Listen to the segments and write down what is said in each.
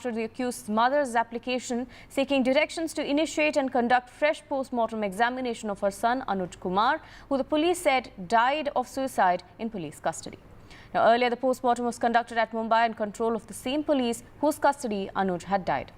after the accused's mother's application seeking directions to initiate and conduct fresh post-mortem examination of her son Anuj Kumar, who the police said died of suicide in police custody. Now, earlier the post-mortem was conducted at Mumbai in control of the same police whose custody Anuj had died.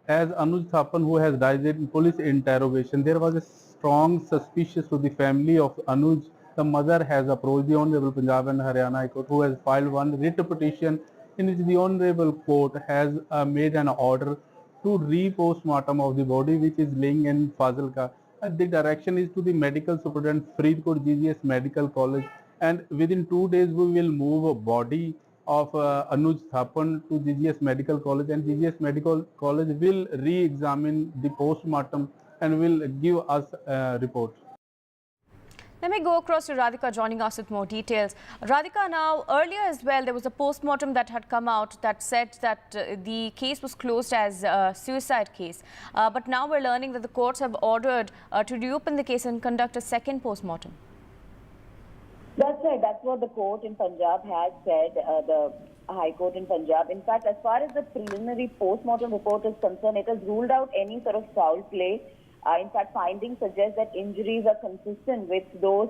As Anuj Thapan, who has died in police interrogation, there was a strong suspicion to the family of Anuj. The mother has approached the Honorable Punjab and Haryana High Court, who has filed one writ petition in which the Honorable Court has made an order to re-post-mortem of the body, which is lying in Fazilka. The direction is to the medical superintendent, Faridkot GGS Medical College, and within 2 days we will move a body of Anuj Thapan to GGS Medical College, and GGS Medical College will re-examine the post-mortem and will give us a report. Let me go across to Radhika joining us with more details. Radhika, now earlier as well there was a post-mortem that had come out that said that the case was closed as a suicide case. But now we're learning that the courts have ordered to reopen the case and conduct a second post-mortem. That's right. That's what the court in Punjab has said, the High Court in Punjab. In fact, as far as the preliminary post-mortem report is concerned, it has ruled out any sort of foul play. In fact, findings suggest that injuries are consistent with those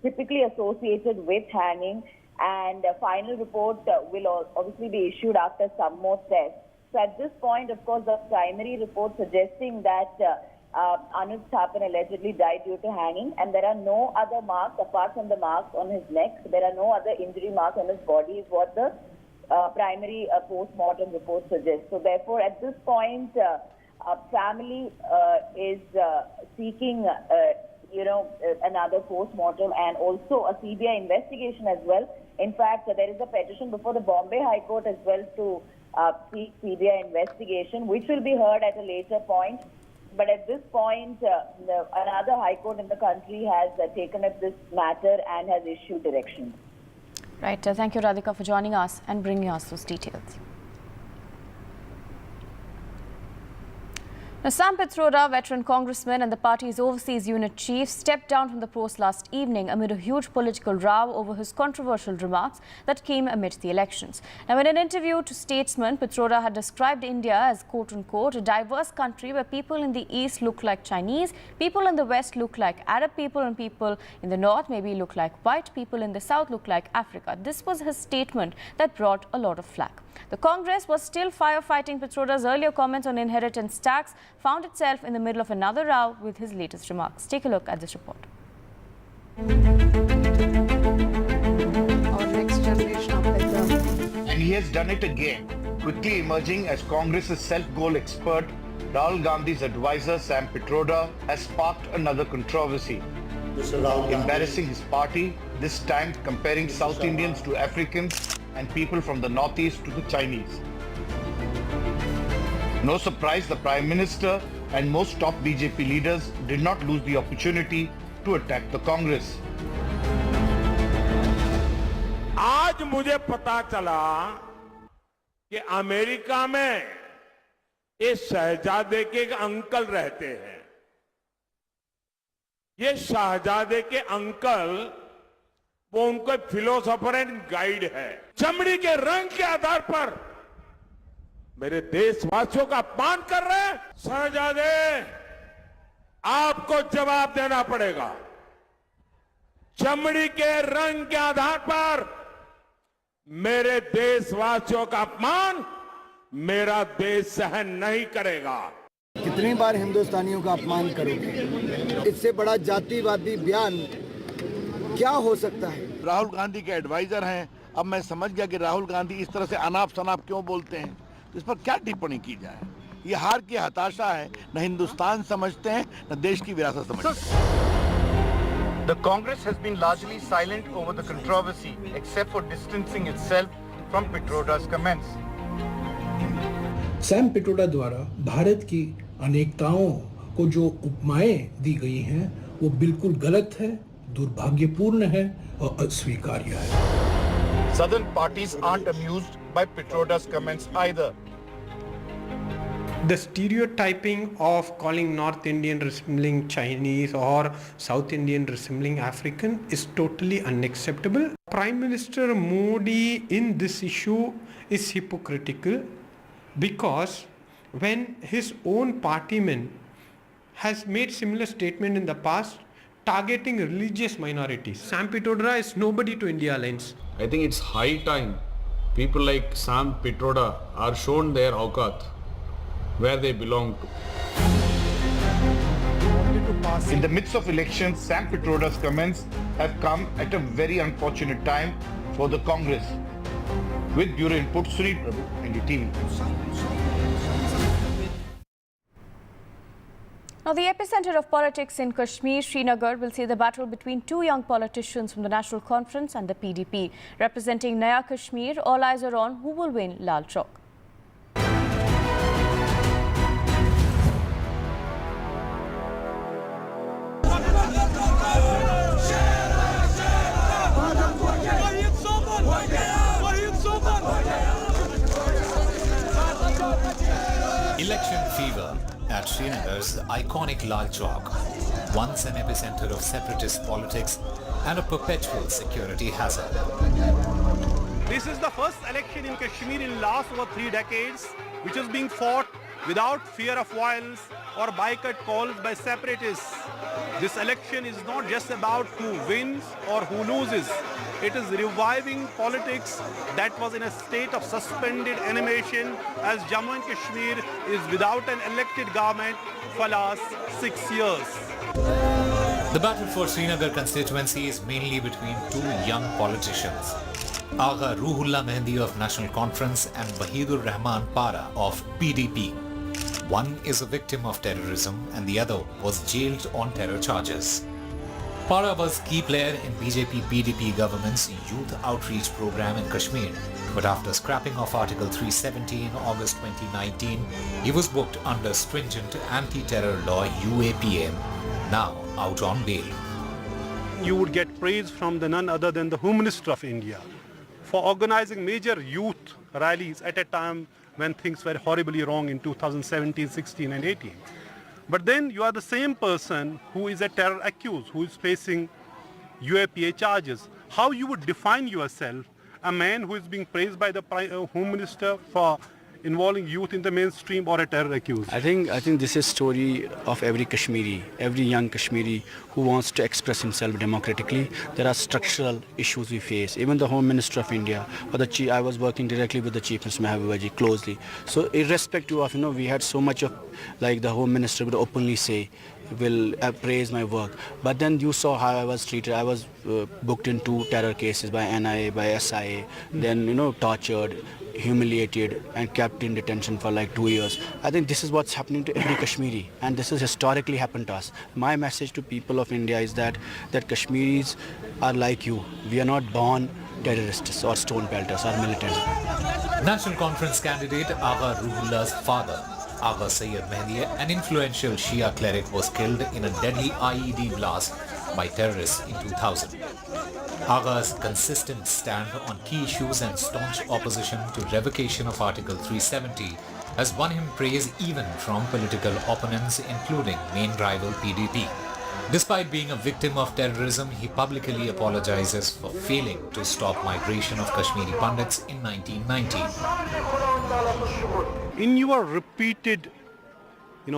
typically associated with hanging, and a final report will obviously be issued after some more tests. So at this point, of course, the primary report suggesting that Anuj Thapan allegedly died due to hanging, and there are no other marks apart from the marks on his neck. There are no other injury marks on his body, is what the primary post-mortem report suggests. So therefore, at this point, family is seeking, another post-mortem and also a CBI investigation as well. In fact, there is a petition before the Bombay High Court as well to seek CBI investigation, which will be heard at a later point. But at this point, another high court in the country has taken up this matter and has issued directions. Right. Thank you, Radhika, for joining us and bringing us those details. Now, Sam Pitroda, veteran congressman and the party's overseas unit chief, stepped down from the post last evening amid a huge political row over his controversial remarks that came amid the elections. Now, in an interview to Statesman, Pitroda had described India as, quote-unquote, a diverse country where people in the east look like Chinese, people in the west look like Arab people, and people in the north maybe look like white, people in the south look like Africa. This was his statement that brought a lot of flack. The Congress was still firefighting Pitroda's earlier comments on inheritance tax, found itself in the middle of another row with his latest remarks. Take a look at this report. Our next generation of Petroda. And he has done it again, quickly emerging as Congress's self-goal expert. Rahul Gandhi's advisor Sam Pitroda has sparked another controversy, embarrassing his party, this time comparing South Indians to Africans and people from the Northeast to the Chinese. No surprise, the Prime Minister and most top BJP leaders did not lose the opportunity to attack the Congress. आज मुझे पता चला कि America में ये शहजादे के uncle रहते हैं। ये शहजादे के अंकल वो उनको फिलोसोफर एंड गाइड है। चमड़ी के रंग के आधार पर मेरे देशवासियों का अपमान कर रहे हैं। शहजादे, आपको जवाब देना पड़ेगा। चमड़ी के रंग के आधार पर मेरे देशवासियों का अपमान मेरा देश सहन नहीं करेगा। कितनी बार हिंदुस्तानियों का अपमान करोगे? इससे बड़ा जातिवादी बयान क्या हो सकता है? राहुल गांधी के एडवाइजर हैं। अब मैं समझ गया कि राहुल गांधी इस तरह से अनाप शनाप क्यों बोलते हैं। इस पर क्या टिप्पणी की जाए? ये हार की हताशा है। न हिंदुस्तान समझते हैं, न देश की विरासत समझते हैं। The Congress has been largely silent over the controversy, except for distancing itself from Pitroda's comments. Sam Pitroda द्वारा भारत की अनेकताओं को जो उपमाएं दी गई हैं वो बिल्कुल गलत है, दुर्भाग्यपूर्ण है और अस्वीकार्य है। Southern parties aren't amused by Pitroda's comments either. The stereotyping of calling North Indian resembling Chinese or South Indian resembling African is totally unacceptable. Prime Minister Modi in this issue is hypocritical because when his own partyman has made similar statement in the past targeting religious minorities. Sam Pitroda is nobody to India Alliance. I think it's high time people like Sam Pitroda are shown their awkaat, where they belong to. In the midst of elections, Sam Pitroda's comments have come at a very unfortunate time for the Congress. With Bureau Input, Srinagar, NDTV. Now, the epicenter of politics in Kashmir, Srinagar, will see the battle between two young politicians from the National Conference and the PDP. Representing Naya Kashmir, all eyes are on who will win Lal Chowk. Election fever at Srinagar's iconic Lal Chowk, once an epicenter of separatist politics and a perpetual security hazard. This is the first election in Kashmir in last over 3 decades, which is being fought without fear of violence or boycott calls by separatists. This election is not just about who wins or who loses. It is reviving politics that was in a state of suspended animation as Jammu and Kashmir is without an elected government for last 6 years. The battle for Srinagar constituency is mainly between two young politicians, Agha Ruhullah Mehndi of National Conference and Wahidur Rahman Para of PDP. One is a victim of terrorism and the other was jailed on terror charges. Para was key player in BJP-PDP government's youth outreach program in Kashmir, but after scrapping off Article 370 in August 2019, he was booked under stringent anti-terror law UAPM, now out on bail. You would get praise from the none other than the Home Minister of India for organizing major youth rallies at a time when things were horribly wrong in 2017, 16 and 18. But then you are the same person who is a terror accused, who is facing UAPA charges. How you would define yourself, a man who is being praised by the Home Minister for involving youth in the mainstream or a terror accused? I think this is story of every Kashmiri, every young Kashmiri who wants to express himself democratically. There are structural issues we face. Even the Home Minister of India, or the Chief, I was working directly with the Chief Minister Huawei closely. So irrespective of, we had so much of, like the Home Minister would openly say, will praise my work. But then you saw how I was treated. I was booked in 2 terror cases by NIA, by SIA, then, tortured, humiliated and kept in detention for like 2 years. I think this is what's happening to every Kashmiri, and this has historically happened to us. My message to people of India is that Kashmiris are like you. We are not born terrorists or stone pelters or militants. National Conference candidate Agha Ruhullah's father, Agha Sayyid Mehdi, an influential Shia cleric, was killed in a deadly IED blast by terrorists in 2000. Agha's consistent stand on key issues and staunch opposition to revocation of Article 370 has won him praise even from political opponents, including main rival PDP. Despite being a victim of terrorism, he publicly apologizes for failing to stop migration of Kashmiri Pandits in 1990. In your repeated,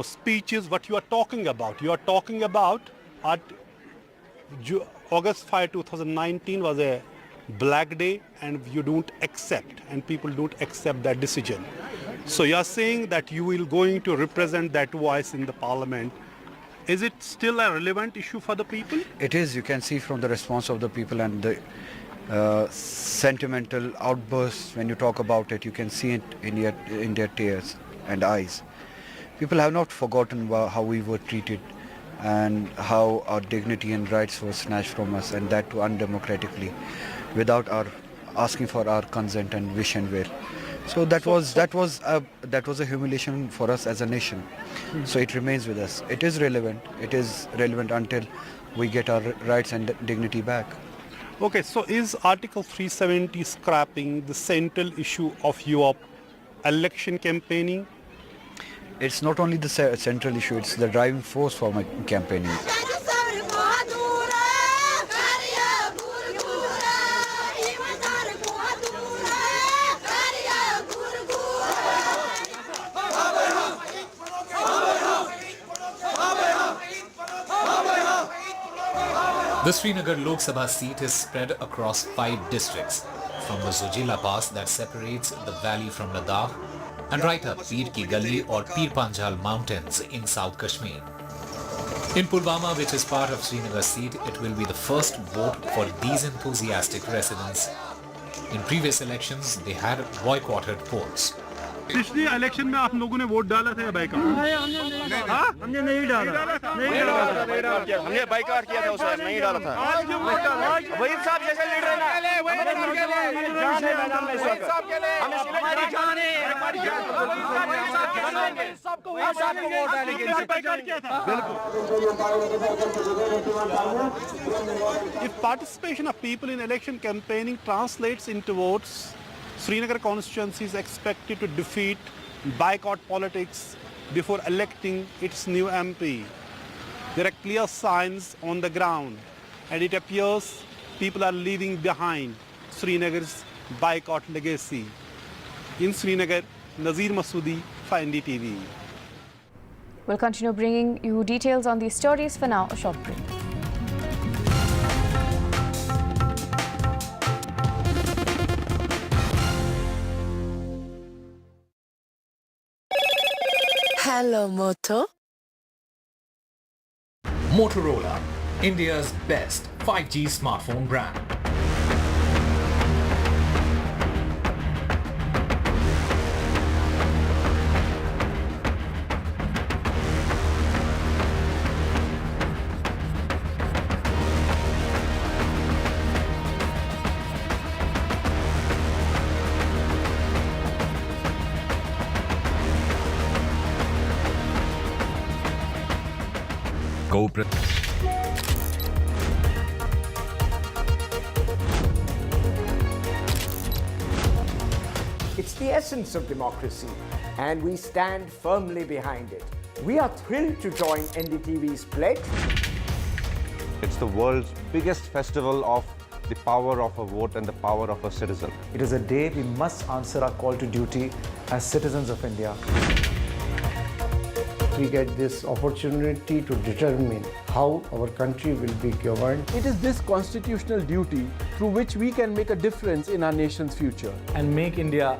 speeches, what you are talking about August 5, 2019 was a black day, and you don't accept, and people don't accept that decision. So you are saying that you will going to represent that voice in the parliament. Is it still a relevant issue for the people? It is. You can see from the response of the people and the sentimental outbursts when you talk about it. You can see it in their tears and eyes. People have not forgotten how we were treated and how our dignity and rights were snatched from us, and that too undemocratically, without our asking for our consent and wish and will. So that was a humiliation for us as a nation. So it remains with us. It is relevant. It is relevant until we get our rights and dignity back. Okay, so is Article 370 scrapping the central issue of your election campaigning? It's not only the central issue, it's the driving force for my campaigning. The Srinagar Lok Sabha seat is spread across 5 districts, from the Zojila Pass that separates the valley from Ladakh, and right up Pir Ki Gali or Pir Panjal Mountains in South Kashmir. In Pulwama, which is part of Srinagar seat, it will be the first vote for these enthusiastic residents. In previous elections, they had boycotted polls. पिछले election में आप लोगों ने vote डाला था या boycott? हमने नहीं डाला। हमने बाइकआउट किया था उस वक्त, नहीं डाला था। वही साहब जैसे leader If participation of people in election campaigning translates into votes, Srinagar constituency is expected to defeat boycott politics before electing its new MP. There are clear signs on the ground, and it appears people are leaving behind Srinagar's boycott legacy. In Srinagar, Nazir Masoodi for NDTV. We'll continue bringing you details on these stories. For now, a short break. Hello, Moto. Motorola, India's best 5G smartphone brand. It's the essence of democracy, and we stand firmly behind it. We are thrilled to join NDTV's pledge. It's the world's biggest festival of the power of a vote and the power of a citizen. It is a day we must answer our call to duty as citizens of India. We get this opportunity to determine how our country will be governed. It is this constitutional duty through which we can make a difference in our nation's future. And make India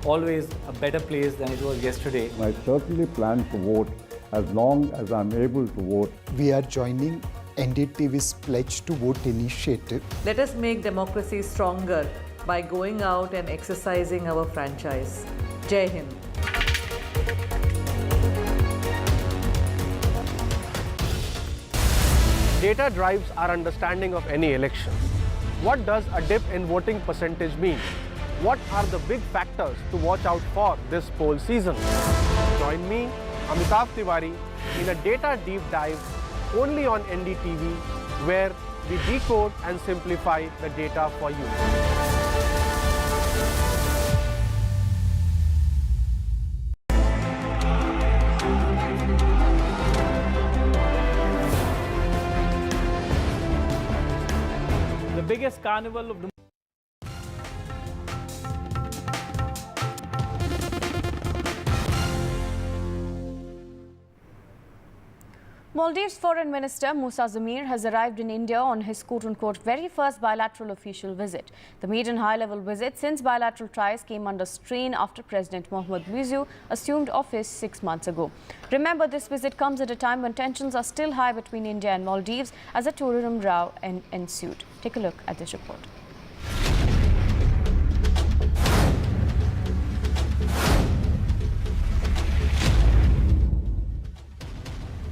always a better place than it was yesterday. I certainly plan to vote as long as I'm able to vote. We are joining NDTV's Pledge to Vote initiative. Let us make democracy stronger by going out and exercising our franchise. Jai Hind. Data drives our understanding of any election. What does a dip in voting percentage mean? What are the big factors to watch out for this poll season? Join me, Amitav Tiwari, in a data deep dive only on NDTV, where we decode and simplify the data for you. The biggest carnival of the Maldives Foreign Minister Musa Zamir has arrived in India on his quote-unquote very first bilateral official visit. The maiden high-level visit since bilateral ties came under strain after President Mohammad AIXEU assumed office 6 months ago. Remember, this visit comes at a time when tensions are still high between India and Maldives as a tourism row ensued. Take a look at this report.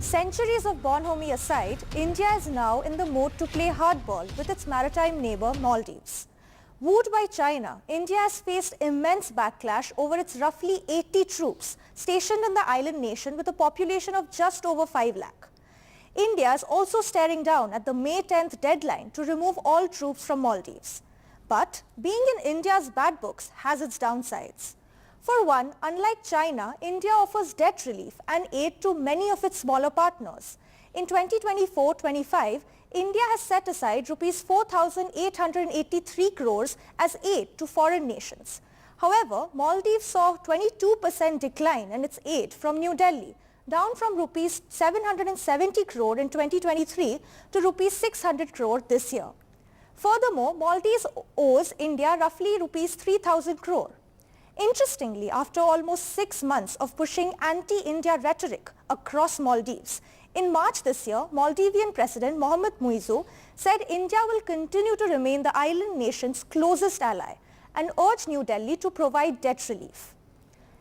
Centuries of bonhomie aside, India is now in the mode to play hardball with its maritime neighbour Maldives. Wooed by China, India has faced immense backlash over its roughly 80 troops stationed in the island nation with a population of just over 5 lakh. India is also staring down at the May 10th deadline to remove all troops from Maldives. But being in India's bad books has its downsides. For one, unlike China, India offers debt relief and aid to many of its smaller partners. In 2024-25, India has set aside rupees 4,883 crores as aid to foreign nations. However, Maldives saw 22% decline in its aid from New Delhi, down from rupees 770 crore in 2023 to rupees 600 crore this year. Furthermore, Maldives owes India roughly rupees 3,000 crore. Interestingly, after almost 6 months of pushing anti-India rhetoric across Maldives, in March this year, Maldivian President Mohamed Muizzu said India will continue to remain the island nation's closest ally and urged New Delhi to provide debt relief.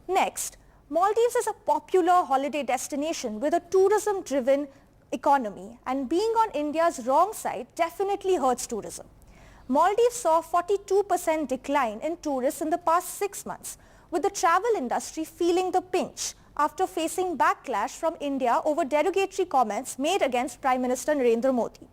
Next, Maldives is a popular holiday destination with a tourism-driven economy, and being on India's wrong side definitely hurts tourism. Maldives saw a 42% decline in tourists in the past 6 months, with the travel industry feeling the pinch after facing backlash from India over derogatory comments made against Prime Minister Narendra Modi.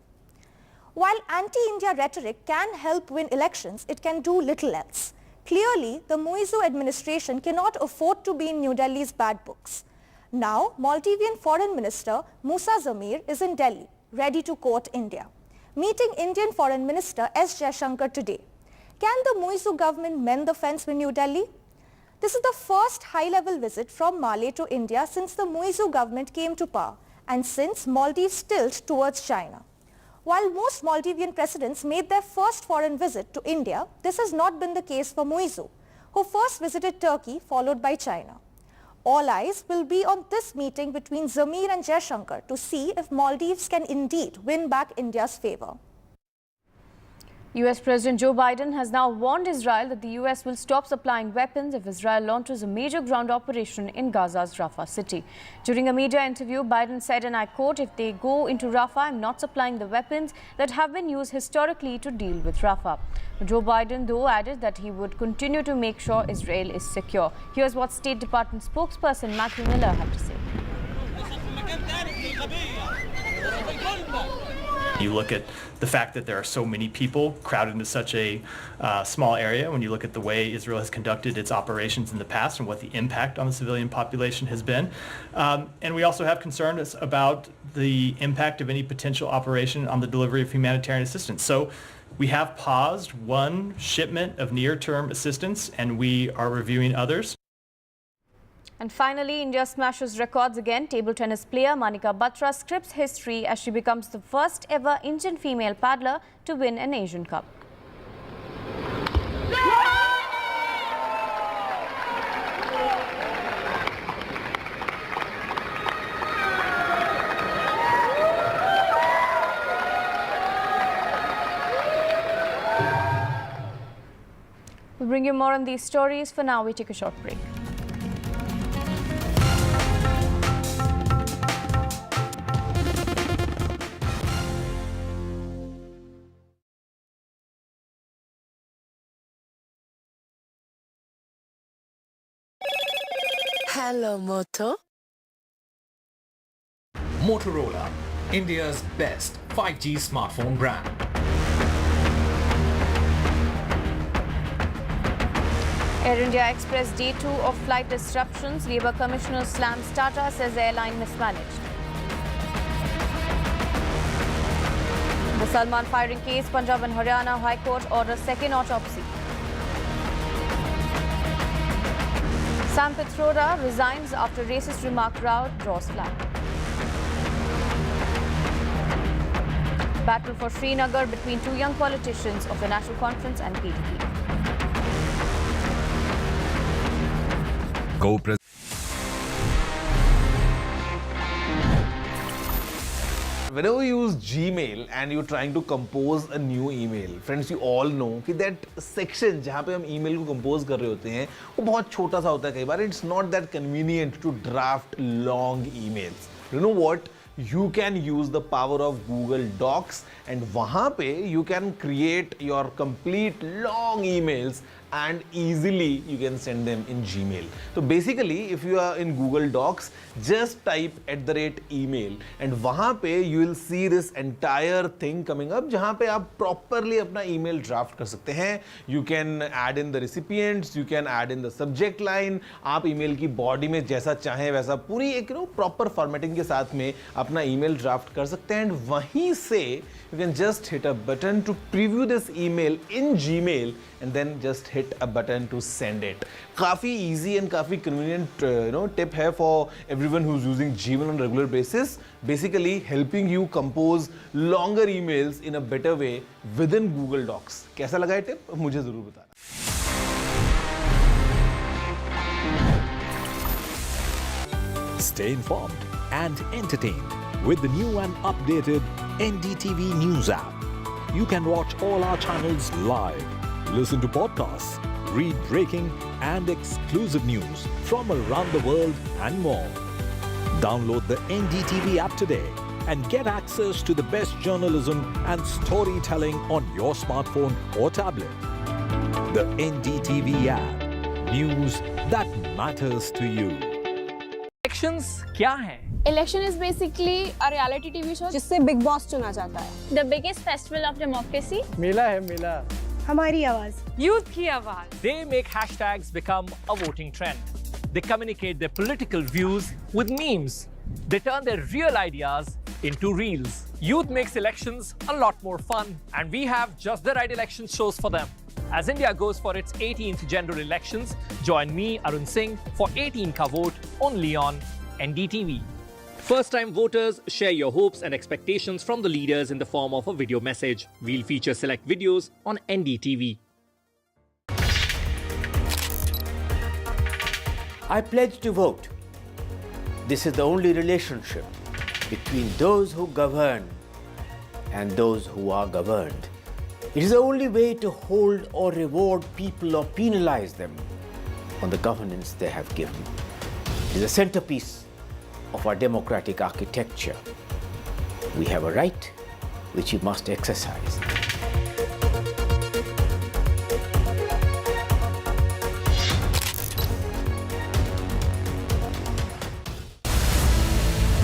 While anti-India rhetoric can help win elections, it can do little else. Clearly, the Muizzu administration cannot afford to be in New Delhi's bad books. Now, Maldivian Foreign Minister Musa Zamir is in Delhi, ready to court India, meeting Indian Foreign Minister S. Jaishankar today. Can the Muizzu government mend the fence with New Delhi? This is the first high-level visit from Malé to India since the Muizzu government came to power and since Maldives' tilt towards China. While most Maldivian presidents made their first foreign visit to India, this has not been the case for Muizzu, who first visited Turkey followed by China. All eyes will be on this meeting between Zamir and Jaishankar to see if Maldives can indeed win back India's favor. US President Joe Biden has now warned Israel that the US will stop supplying weapons if Israel launches a major ground operation in Gaza's Rafah city. During a media interview, Biden said, and I quote, "If they go into Rafah, I'm not supplying the weapons that have been used historically to deal with Rafah." Joe Biden, though, added that he would continue to make sure Israel is secure. Here's what State Department spokesperson Matthew Miller had to say. You look at the fact that there are so many people crowded into such a small area, when you look at the way Israel has conducted its operations in the past and what the impact on the civilian population has been. And we also have concerns about the impact of any potential operation on the delivery of humanitarian assistance. So we have paused one shipment of near-term assistance and we are reviewing others. And finally, India smashes records again. Table tennis player Manika Batra scripts history as she becomes the first ever Indian female paddler to win an Asian Cup. We'll bring you more on these stories. For now, we take a short break. Hello, Moto. Motorola, India's best 5G smartphone brand. Air India Express Day 2 of flight disruptions. Labour Commissioner slams Tata, says airline mismanaged. The Salman firing case, Punjab and Haryana High Court orders second autopsy. Sam Pitroda resigns after racist remark row draws flag. Battle for Srinagar between two young politicians of the National Conference and PDP. Whenever you use Gmail and you're trying to compose a new email, friends, you all know that section जहाँ पे हम email को compose कर रहे होते हैं, वो बहुत छोटा सा होता है कई बार. It's not that convenient to draft long emails. You know what? You can use the power of Google Docs and वहाँ पे you can create your complete long emails and easily you can send them in Gmail. So basically, if you are in Google Docs, just type @email and वहाँ पे you will see this entire thing coming up जहाँ पे आप properly अपना email draft कर सकते हैं. You can add in the recipients, you can add in the subject line. आप email की body में जैसा चाहें वैसा पूरी एक proper formatting के साथ में अपना email draft कर सकते हैं. And वहीं से you can just hit a button to preview this email in Gmail and then just hit a button to send it. काफी easy and काफी convenient tip है for everyone who's using Gmail on a regular basis. Basically helping you compose longer emails in a better way within Google Docs. कैसा लगा ये tip? मुझे जरूर बताना. Stay informed and entertained with the new and updated NDTV News app. You can watch all our channels live, listen to podcasts, read breaking and exclusive news from around the world and more. Download the NDTV app today and get access to the best journalism and storytelling on your smartphone or tablet. The NDTV app. News that matters to you. Elections क्या हैं? Election is basically a reality TV show जिससे big boss चुना जाता है. The biggest festival of democracy. मेला है मेला. हमारी आवाज. Youth की आवाज. They make hashtags become a voting trend. They communicate their political views with memes. They turn their real ideas into reels. Youth makes elections a lot more fun, and we have just the right election shows for them. As India goes for its 18th general elections, join me, Arun Singh, for 18 Ka Vote only on NDTV. First-time voters, share your hopes and expectations from the leaders in the form of a video message. We'll feature select videos on NDTV. I pledge to vote. This is the only relationship between those who govern and those who are governed. It is the only way to hold or reward people or penalize them on the governance they have given. It is a centerpiece of our democratic architecture. We have a right which we must exercise.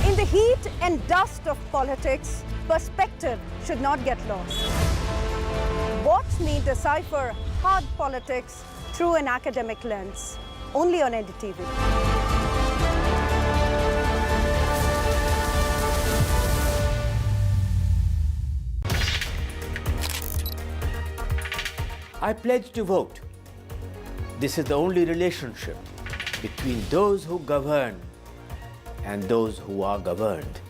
In the heat and dust of politics, perspective should not get lost. Watch me decipher hard politics through an academic lens, only on NDTV. I pledge to vote. This is the only relationship between those who govern and those who are governed.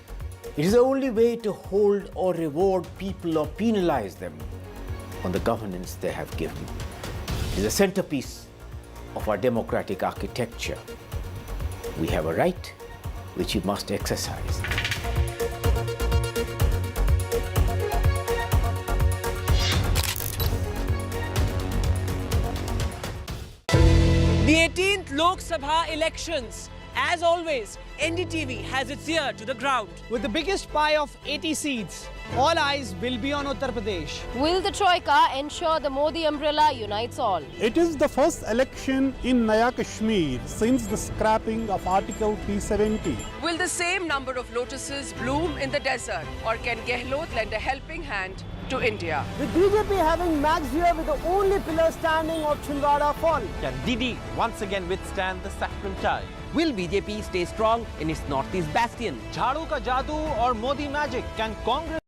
It is the only way to hold or reward people or penalize them on the governance they have given. It is a centerpiece of our democratic architecture. We have a right which we must exercise. The 18th Lok Sabha elections. As always, NDTV has its ear to the ground. With the biggest pie of 80 seats, all eyes will be on Uttar Pradesh. Will the Troika ensure the Modi umbrella unites all? It is the first election in Naya Kashmir since the scrapping of Article 370. Will the same number of lotuses bloom in the desert, or can Gehlot lend a helping hand to India? With BJP having Max here with the only pillar standing of Chhindwara fall. Can Didi once again withstand the saffron tide? Will BJP stay strong in its northeast bastion? Jhadu ka jadoo or Modi magic? Can Congress?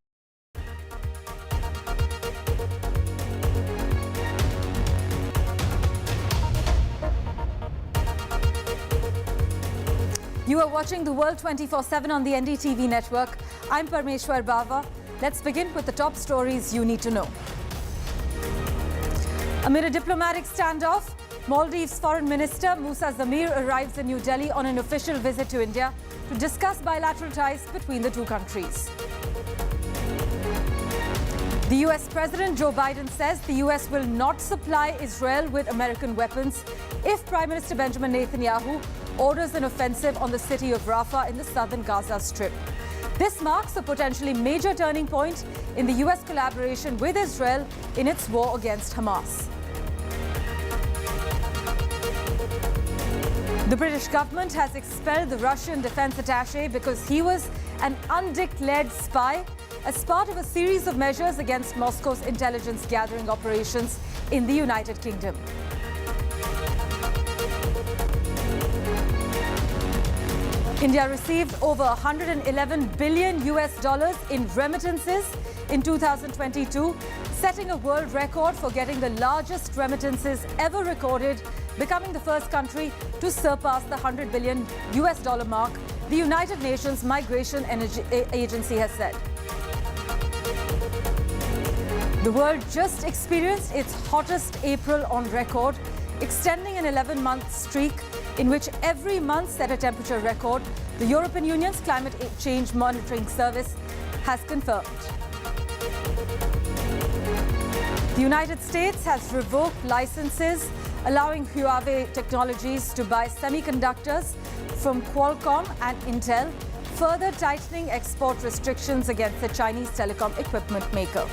You are watching The World 24/7 on the NDTV network. I'm Parmeshwar Bava. Let's begin with the top stories you need to know. Amid a diplomatic standoff, Maldives Foreign Minister Musa Zamir arrives in New Delhi on an official visit to India to discuss bilateral ties between the two countries. The US President Joe Biden says the US will not supply Israel with American weapons if Prime Minister Benjamin Netanyahu orders an offensive on the city of Rafah in the southern Gaza Strip. This marks a potentially major turning point in the US collaboration with Israel in its war against Hamas. The British government has expelled the Russian defense attaché because he was an undeclared spy as part of a series of measures against Moscow's intelligence gathering operations in the United Kingdom. India received over $111 billion in remittances in 2022, setting a world record for getting the largest remittances ever recorded, becoming the first country to surpass the $100 billion mark, the United Nations Migration Agency has said. The world just experienced its hottest April on record, extending an 11-month streak in which every month set a temperature record, the European Union's Climate Change Monitoring Service has confirmed. The United States has revoked licenses allowing Huawei Technologies to buy semiconductors from Qualcomm and Intel, further tightening export restrictions against the Chinese telecom equipment maker.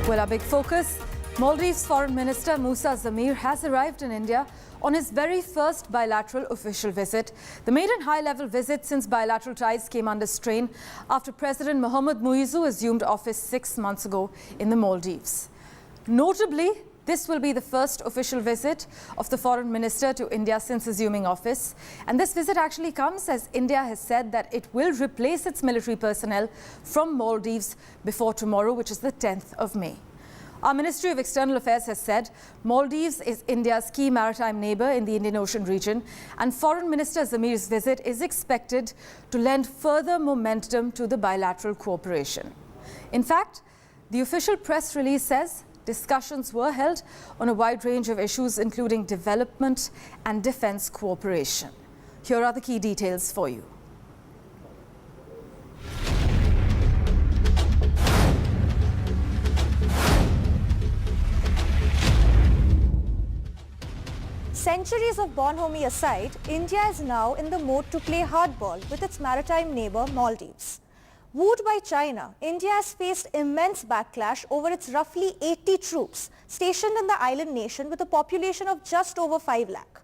Well, our big focus, Maldives Foreign Minister Musa Zamir has arrived in India on his very first bilateral official visit. The maiden high-level visit since bilateral ties came under strain after President Mohammad Muizzu assumed office 6 months ago in the Maldives. Notably, this will be the first official visit of the foreign minister to India since assuming office. And this visit actually comes as India has said that it will replace its military personnel from Maldives before tomorrow, which is the 10th of May. Our Ministry of External Affairs has said Maldives is India's key maritime neighbour in the Indian Ocean region, and Foreign Minister Zamir's visit is expected to lend further momentum to the bilateral cooperation. In fact, the official press release says discussions were held on a wide range of issues, including development and defence cooperation. Here are the key details for you. Centuries of bonhomie aside, India is now in the mode to play hardball with its maritime neighbour Maldives. Wooed by China, India has faced immense backlash over its roughly 80 troops stationed in the island nation with a population of just over 5 lakh.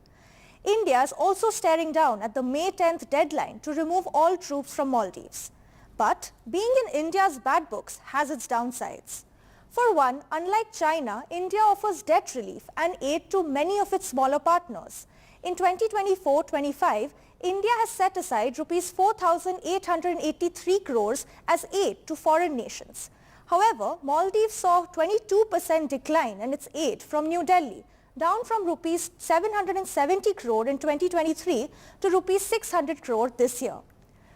India is also staring down at the May 10th deadline to remove all troops from Maldives. But being in India's bad books has its downsides. For one, unlike China, India offers debt relief and aid to many of its smaller partners. In 2024-25, India has set aside rupees 4,883 crores as aid to foreign nations. However, Maldives saw 22% decline in its aid from New Delhi, down from rupees 770 crore in 2023 to rupees 600 crore this year.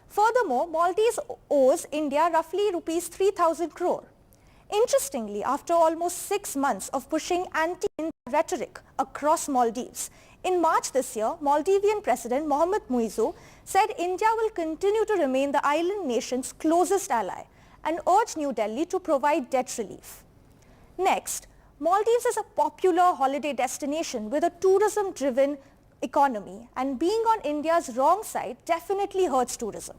Furthermore, Maldives owes India roughly rupees 3,000 crore. Interestingly, after almost 6 months of pushing anti-India rhetoric across Maldives, in March this year, Maldivian President Mohammad Muizzu said India will continue to remain the island nation's closest ally and urged New Delhi to provide debt relief. Next, Maldives is a popular holiday destination with a tourism-driven economy, and being on India's wrong side definitely hurts tourism.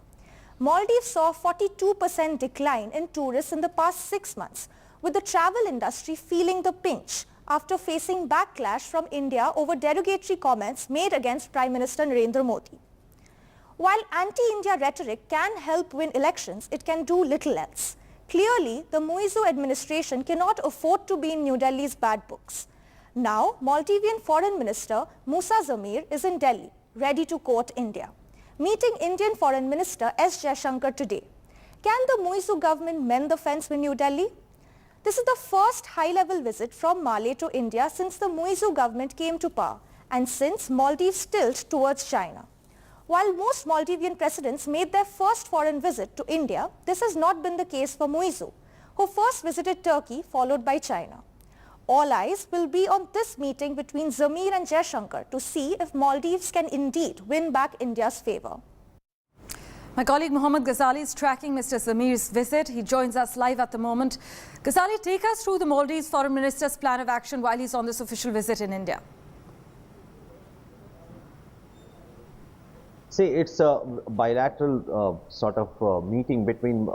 Maldives saw a 42% decline in tourists in the past 6 months, with the travel industry feeling the pinch after facing backlash from India over derogatory comments made against Prime Minister Narendra Modi. While anti-India rhetoric can help win elections, it can do little else. Clearly, the Muizzu administration cannot afford to be in New Delhi's bad books. Now, Maldivian Foreign Minister Musa Zamir is in Delhi, ready to court India, meeting Indian Foreign Minister S. Jaishankar today. Can the Muizzu government mend the fence with New Delhi? This is the first high-level visit from Malé to India since the Muizzu government came to power and since Maldives' tilt towards China. While most Maldivian presidents made their first foreign visit to India, this has not been the case for Muizzu, who first visited Turkey followed by China. All eyes will be on this meeting between Zamir and Jaishankar to see if Maldives can indeed win back India's favour. My colleague Mohammad Ghazali is tracking Mr. Zamir's visit. He joins us live at the moment. Ghazali, take us through the Maldives Foreign Minister's plan of action while he's on this official visit in India. See, it's a bilateral sort of meeting between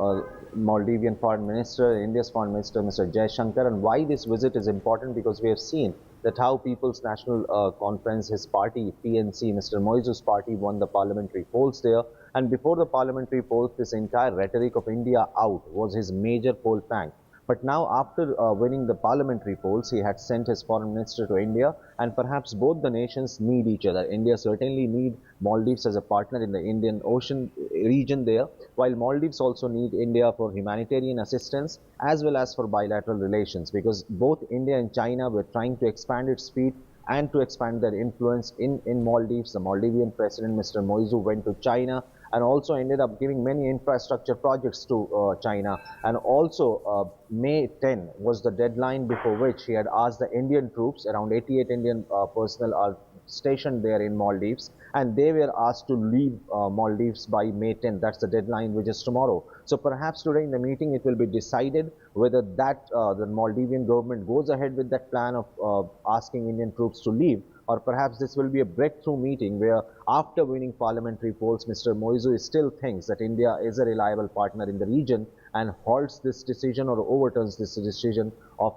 Maldivian Foreign Minister, India's Foreign Minister, Mr. Jaishankar, and why this visit is important because we have seen that how People's National Conference, his party, PNC, Mr. Moisu's party won the parliamentary polls there. And before the parliamentary polls, this entire rhetoric of India out was his major poll plank. But now after winning the parliamentary polls, he had sent his foreign minister to India, and perhaps both the nations need each other. India certainly need Maldives as a partner in the Indian Ocean region there, while Maldives also need India for humanitarian assistance as well as for bilateral relations, because both India and China were trying to expand its fleet and to expand their influence in Maldives. The Maldivian president, Mr. Moizu, went to China and also ended up giving many infrastructure projects to China. And also May 10 was the deadline before which he had asked the Indian troops, around 88 Indian personnel are stationed there in Maldives, and they were asked to leave Maldives by May 10. That's the deadline, which is tomorrow. So perhaps today in the meeting it will be decided whether that the Maldivian government goes ahead with that plan of asking Indian troops to leave, or perhaps this will be a breakthrough meeting where after winning parliamentary polls, Mr. Moizu still thinks that India is a reliable partner in the region and halts this decision or overturns this decision of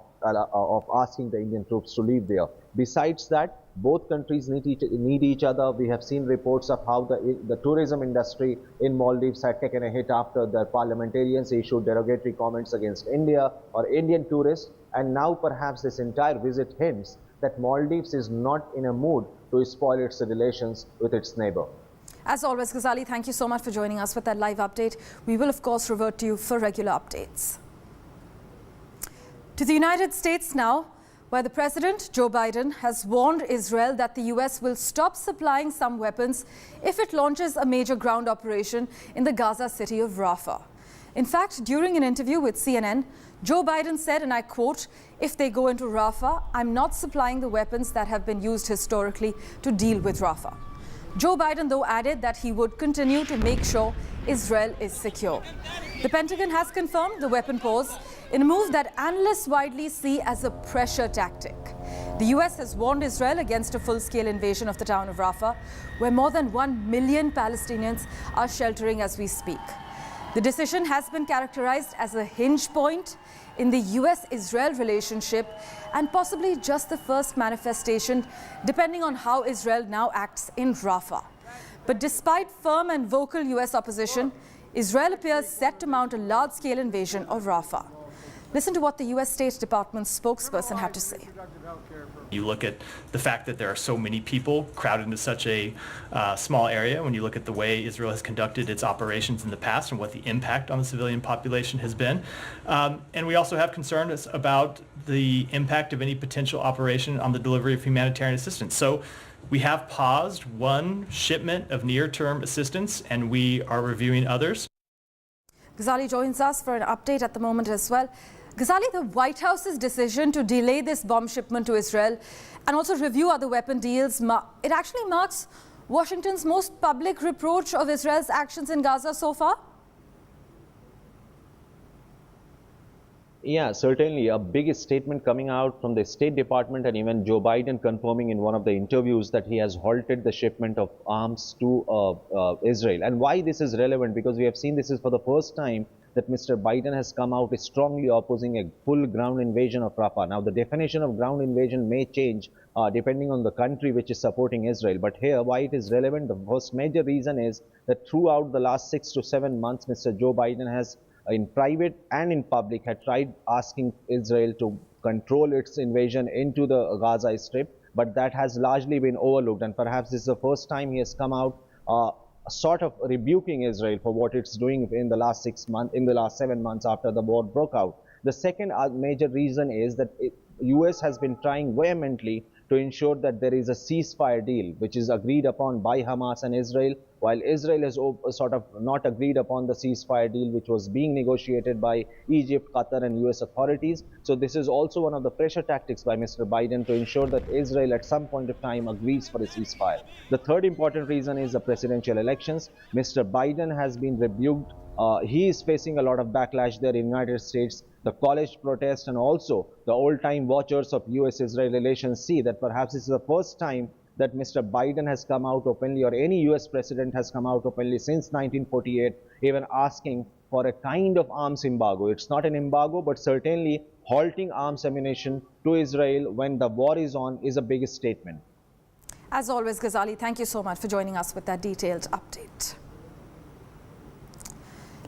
asking the Indian troops to leave there. Besides that, both countries need each other. We have seen reports of how the tourism industry in Maldives had taken a hit after the parliamentarians issued derogatory comments against India or Indian tourists, and now perhaps this entire visit hints that Maldives is not in a mood to spoil its relations with its neighbor. As always, Ghazali, thank you so much for joining us with that live update. We will, of course, revert to you for regular updates. To the United States now, where the President, Joe Biden, has warned Israel that the US will stop supplying some weapons if it launches a major ground operation in the Gaza city of Rafah. In fact, during an interview with CNN, Joe Biden said, and I quote, "If they go into Rafah, I'm not supplying the weapons that have been used historically to deal with Rafah." Joe Biden, though, added that he would continue to make sure Israel is secure. The Pentagon has confirmed the weapon pause in a move that analysts widely see as a pressure tactic. The US has warned Israel against a full-scale invasion of the town of Rafah, where more than 1 million Palestinians are sheltering as we speak. The decision has been characterized as a hinge point in the US-Israel relationship and possibly just the first manifestation, depending on how Israel now acts in Rafah. But despite firm and vocal US opposition, Israel appears set to mount a large-scale invasion of Rafah. Listen to what the US State Department's spokesperson had to say. You look at the fact that there are so many people crowded into such a small area, when you look at the way Israel has conducted its operations in the past and what the impact on the civilian population has been. And we also have concerns about the impact of any potential operation on the delivery of humanitarian assistance. So we have paused one shipment of near-term assistance, and we are reviewing others. Ghazali joins us for an update at the moment as well. Ghazali, the White House's decision to delay this bomb shipment to Israel and also review other weapon deals, it actually marks Washington's most public reproach of Israel's actions in Gaza so far? Yeah, certainly a big statement coming out from the State Department, and even Joe Biden confirming in one of the interviews that he has halted the shipment of arms to Israel. And why this is relevant, because we have seen this is for the first time that Mr. Biden has come out strongly opposing a full ground invasion of Rafah. Now, the definition of ground invasion may change depending on the country which is supporting Israel. But here, why it is relevant, the first major reason is that throughout the last 6 to 7 months, Mr. Joe Biden has, in private and in public, had tried asking Israel to control its invasion into the Gaza Strip, but that has largely been overlooked. And perhaps this is the first time he has come out sort of rebuking Israel for what it's doing in the last 6 months, in the last 7 months after the war broke out. The second major reason is that US has been trying vehemently to ensure that there is a ceasefire deal which is agreed upon by Hamas and Israel, while Israel has sort of not agreed upon the ceasefire deal which was being negotiated by Egypt, Qatar and US authorities. So this is also one of the pressure tactics by Mr. Biden to ensure that Israel at some point of time agrees for a ceasefire. The third important reason is the presidential elections. Mr. Biden has been rebuked. He is facing a lot of backlash there in the United States. The college protest and also the old-time watchers of US-Israel relations see that perhaps this is the first time that Mr. Biden has come out openly, or any US president has come out openly since 1948, even asking for a kind of arms embargo. It's not an embargo, but certainly halting arms ammunition to Israel when the war is on is a big statement. As always, Ghazali, thank you so much for joining us with that detailed update.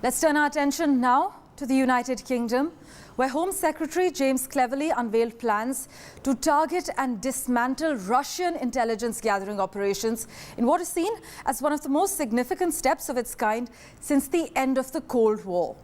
Let's turn our attention now to the United Kingdom, where Home Secretary James Cleverly unveiled plans to target and dismantle Russian intelligence gathering operations in what is seen as one of the most significant steps of its kind since the end of the Cold War.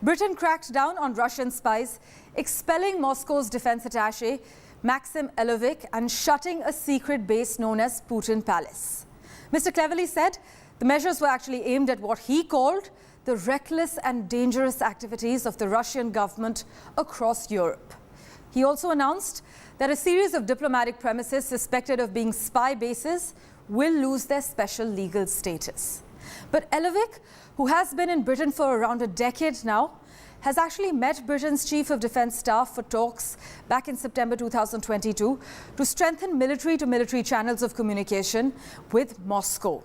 Britain cracked down on Russian spies, expelling Moscow's defense attaché, Maxim Elovic, and shutting a secret base known as Putin Palace. Mr. Cleverly said the measures were actually aimed at what he called the reckless and dangerous activities of the Russian government across Europe. He also announced that a series of diplomatic premises suspected of being spy bases will lose their special legal status. But Elovic, who has been in Britain for around a decade now, has actually met Britain's Chief of Defence Staff for talks back in September 2022 to strengthen military-to-military channels of communication with Moscow.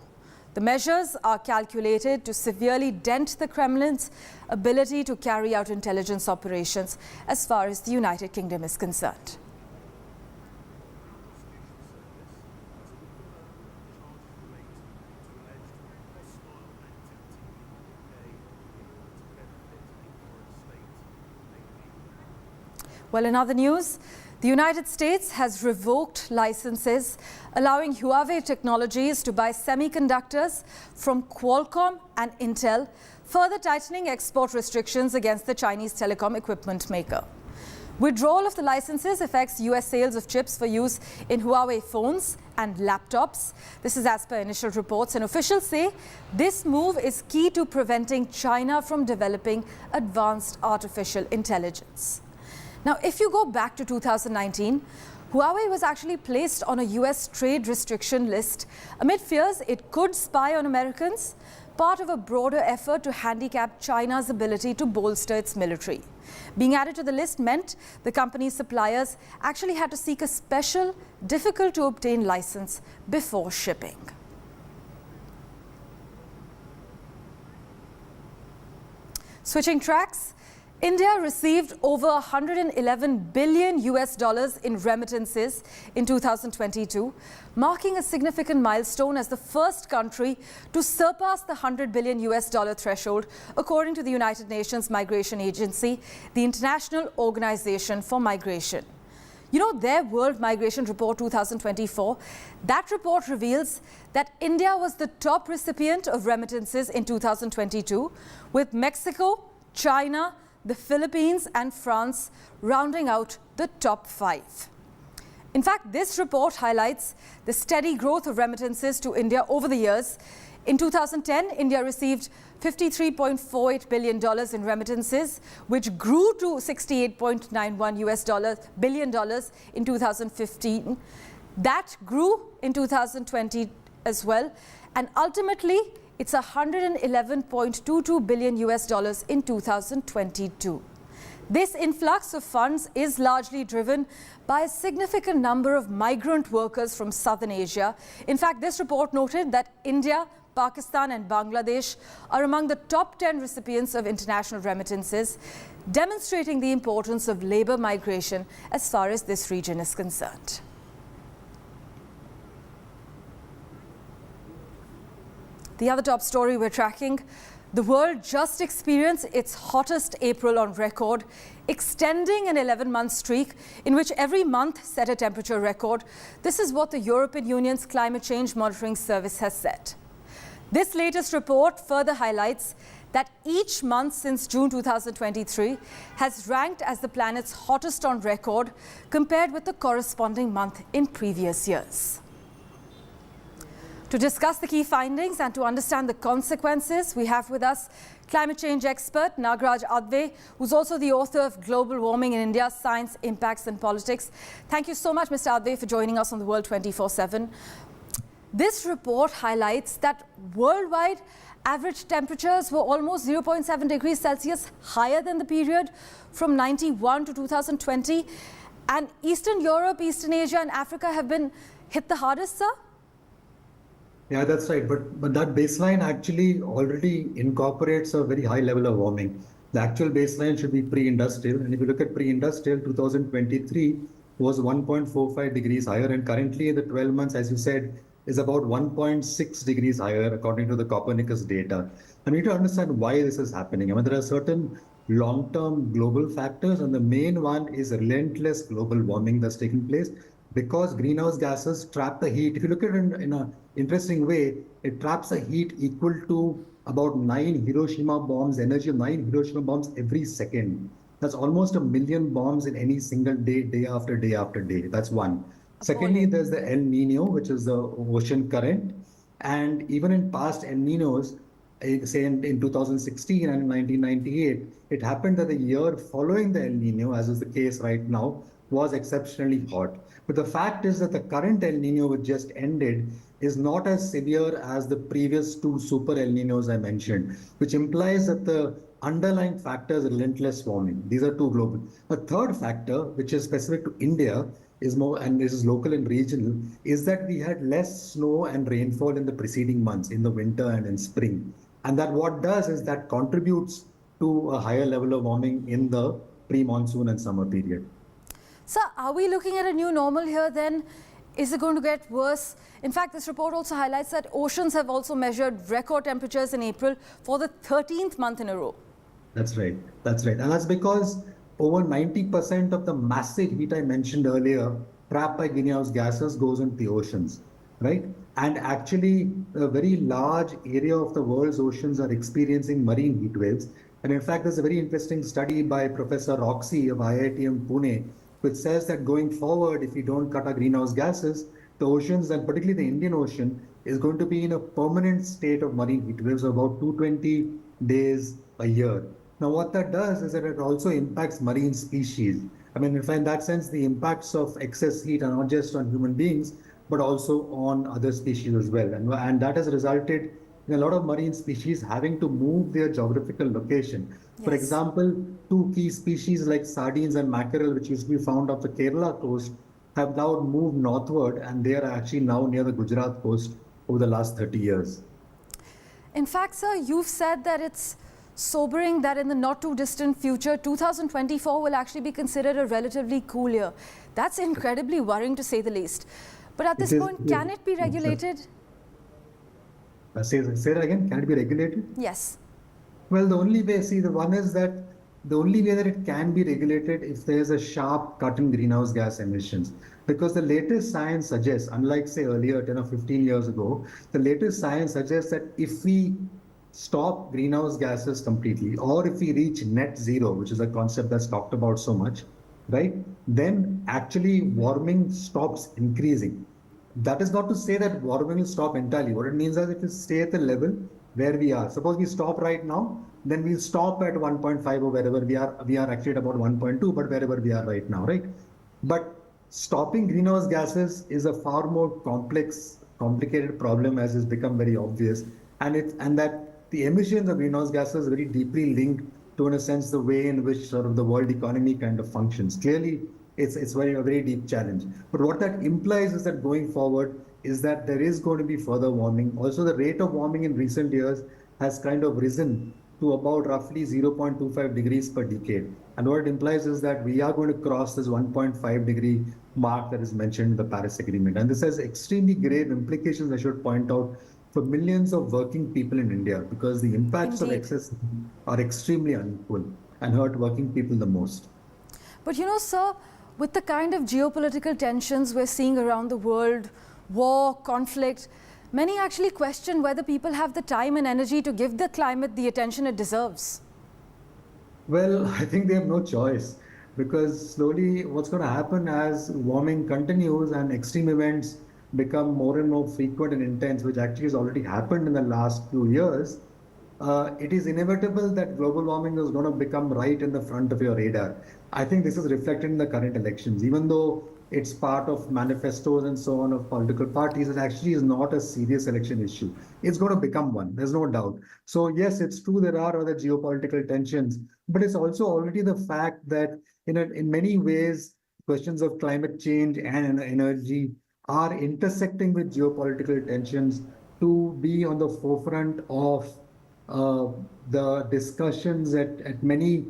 The measures are calculated to severely dent the Kremlin's ability to carry out intelligence operations as far as the United Kingdom is concerned. Well, in other news, the United States has revoked licenses allowing Huawei Technologies to buy semiconductors from Qualcomm and Intel, further tightening export restrictions against the Chinese telecom equipment maker. Withdrawal of the licenses affects US sales of chips for use in Huawei phones and laptops. This is as per initial reports, and officials say this move is key to preventing China from developing advanced artificial intelligence. Now, if you go back to 2019, Huawei was actually placed on a US trade restriction list amid fears it could spy on Americans, part of a broader effort to handicap China's ability to bolster its military. Being added to the list meant the company's suppliers actually had to seek a special, difficult-to-obtain license before shipping. Switching tracks, India received over $111 billion in remittances in 2022, marking a significant milestone as the first country to surpass the $100 billion threshold, according to the United Nations Migration Agency, the International Organization for Migration. You know, their World Migration Report 2024, that report reveals that India was the top recipient of remittances in 2022, with Mexico, China, the Philippines and France rounding out the top 5. In fact, this report highlights the steady growth of remittances to India over the years. In 2010, India received $53.48 billion in remittances, which grew to $68.91 billion in 2015. That grew in 2020 as well, and ultimately it's $111.22 billion in 2022. This influx of funds is largely driven by a significant number of migrant workers from Southern Asia. In fact, this report noted that India, Pakistan and Bangladesh are among the top 10 recipients of international remittances, demonstrating the importance of labor migration as far as this region is concerned. The other top story we're tracking, the world just experienced its hottest April on record, extending an 11-month streak in which every month set a temperature record. This is what the European Union's Climate Change Monitoring Service has said. This latest report further highlights that each month since June 2023 has ranked as the planet's hottest on record compared with the corresponding month in previous years. To discuss the key findings and to understand the consequences, we have with us climate change expert Nagaraj Adve, who's also the author of Global Warming in India, Science, Impacts and Politics. Thank you so much, Mr. Adve, for joining us on The World 24/7. This report highlights that worldwide average temperatures were almost 0.7 degrees Celsius higher than the period from 91 to 2020. And Eastern Europe, Eastern Asia and Africa have been hit the hardest, sir? Yeah, that's right. But that baseline actually already incorporates a very high level of warming. The actual baseline should be pre-industrial. And if you look at pre-industrial, 2023 was 1.45 degrees higher. And currently the 12 months, as you said, is about 1.6 degrees higher according to the Copernicus data. And we need to understand why this is happening. I mean, there are certain long-term global factors, and the main one is relentless global warming that's taking place because greenhouse gases trap the heat. If you look at it in an interesting way, it traps a heat equal to about 9 Hiroshima bombs, energy of 9 Hiroshima bombs every second. That's almost 1 million bombs in any single day, day after day after day. That's one. Secondly, there's the El Nino, which is the ocean current. And even in past El Ninos, say in 2016 and 1998, it happened that the year following the El Nino, as is the case right now, was exceptionally hot. But the fact is that the current El Nino, which just ended, is not as severe as the previous two super El Ninos I mentioned, which implies that the underlying factor is relentless warming. These are two global. A third factor, which is specific to India, is more, and this is local and regional, is that we had less snow and rainfall in the preceding months, in the winter and in spring. And that what does is that contributes to a higher level of warming in the pre-monsoon and summer period. Sir, are we looking at a new normal here then? Is it going to get worse? In fact, this report also highlights that oceans have also measured record temperatures in April for the 13th month in a row. That's right. That's right. And that's because over 90% of the massive heat I mentioned earlier, trapped by greenhouse gases, goes into the oceans, right? And actually, a very large area of the world's oceans are experiencing marine heat waves. And in fact, there's a very interesting study by Professor Roxy of IITM Pune, which says that going forward, if we don't cut our greenhouse gases, the oceans, and particularly the Indian Ocean, is going to be in a permanent state of marine heat waves of about 220 days a year. Now, what that does is that it also impacts marine species. I mean, in that sense, the impacts of excess heat are not just on human beings, but also on other species as well. And that has resulted in a lot of marine species having to move their geographical location. Yes. For example, two key species like sardines and mackerel, which used to be found off the Kerala coast, have now moved northward, and they are actually now near the Gujarat coast over the last 30 years. In fact, sir, you've said that it's sobering that in the not too distant future, 2024 will actually be considered a relatively cool year. That's incredibly worrying, to say the least. But at this point, can it be regulated? Say that again, can it be regulated? Yes. Well, the only way, the only way that it can be regulated if there's a sharp cut in greenhouse gas emissions. Because the latest science suggests, unlike say earlier 10 or 15 years ago, the latest science suggests that if we stop greenhouse gases completely, or if we reach net zero, which is a concept that's talked about so much, right, then actually warming stops increasing. That is not to say that warming will stop entirely. What it means is it will stay at the level where we are. Suppose we stop right now, then we'll stop at 1.5 or wherever we are. We are actually at about 1.2, but wherever we are right now, right? But stopping greenhouse gases is a far more complicated problem, as has become very obvious. And that the emissions of greenhouse gases are very deeply linked to, in a sense, the way in which sort of the world economy kind of functions. Clearly, it's a very deep challenge. But what that implies is that going forward is that there is going to be further warming. Also, the rate of warming in recent years has kind of risen to about roughly 0.25 degrees per decade. And what it implies is that we are going to cross this 1.5 degree mark that is mentioned in the Paris Agreement. And this has extremely grave implications, I should point out, for millions of working people in India, because the impacts of excess are extremely unequal and hurt working people the most. But you know, sir, with the kind of geopolitical tensions we're seeing around the world, war, conflict, many actually question whether people have the time and energy to give the climate the attention it deserves. Well, I think they have no choice, because slowly what's going to happen as warming continues and extreme events become more and more frequent and intense, which actually has already happened in the last few years, it is inevitable that global warming is going to become right in the front of your radar. I think this is reflected in the current elections. Even though it's part of manifestos and so on of political parties, it actually is not a serious election issue. It's going to become one, there's no doubt. So yes, it's true there are other geopolitical tensions, but it's also already the fact that in many ways, questions of climate change and energy are intersecting with geopolitical tensions to be on the forefront of the discussions at many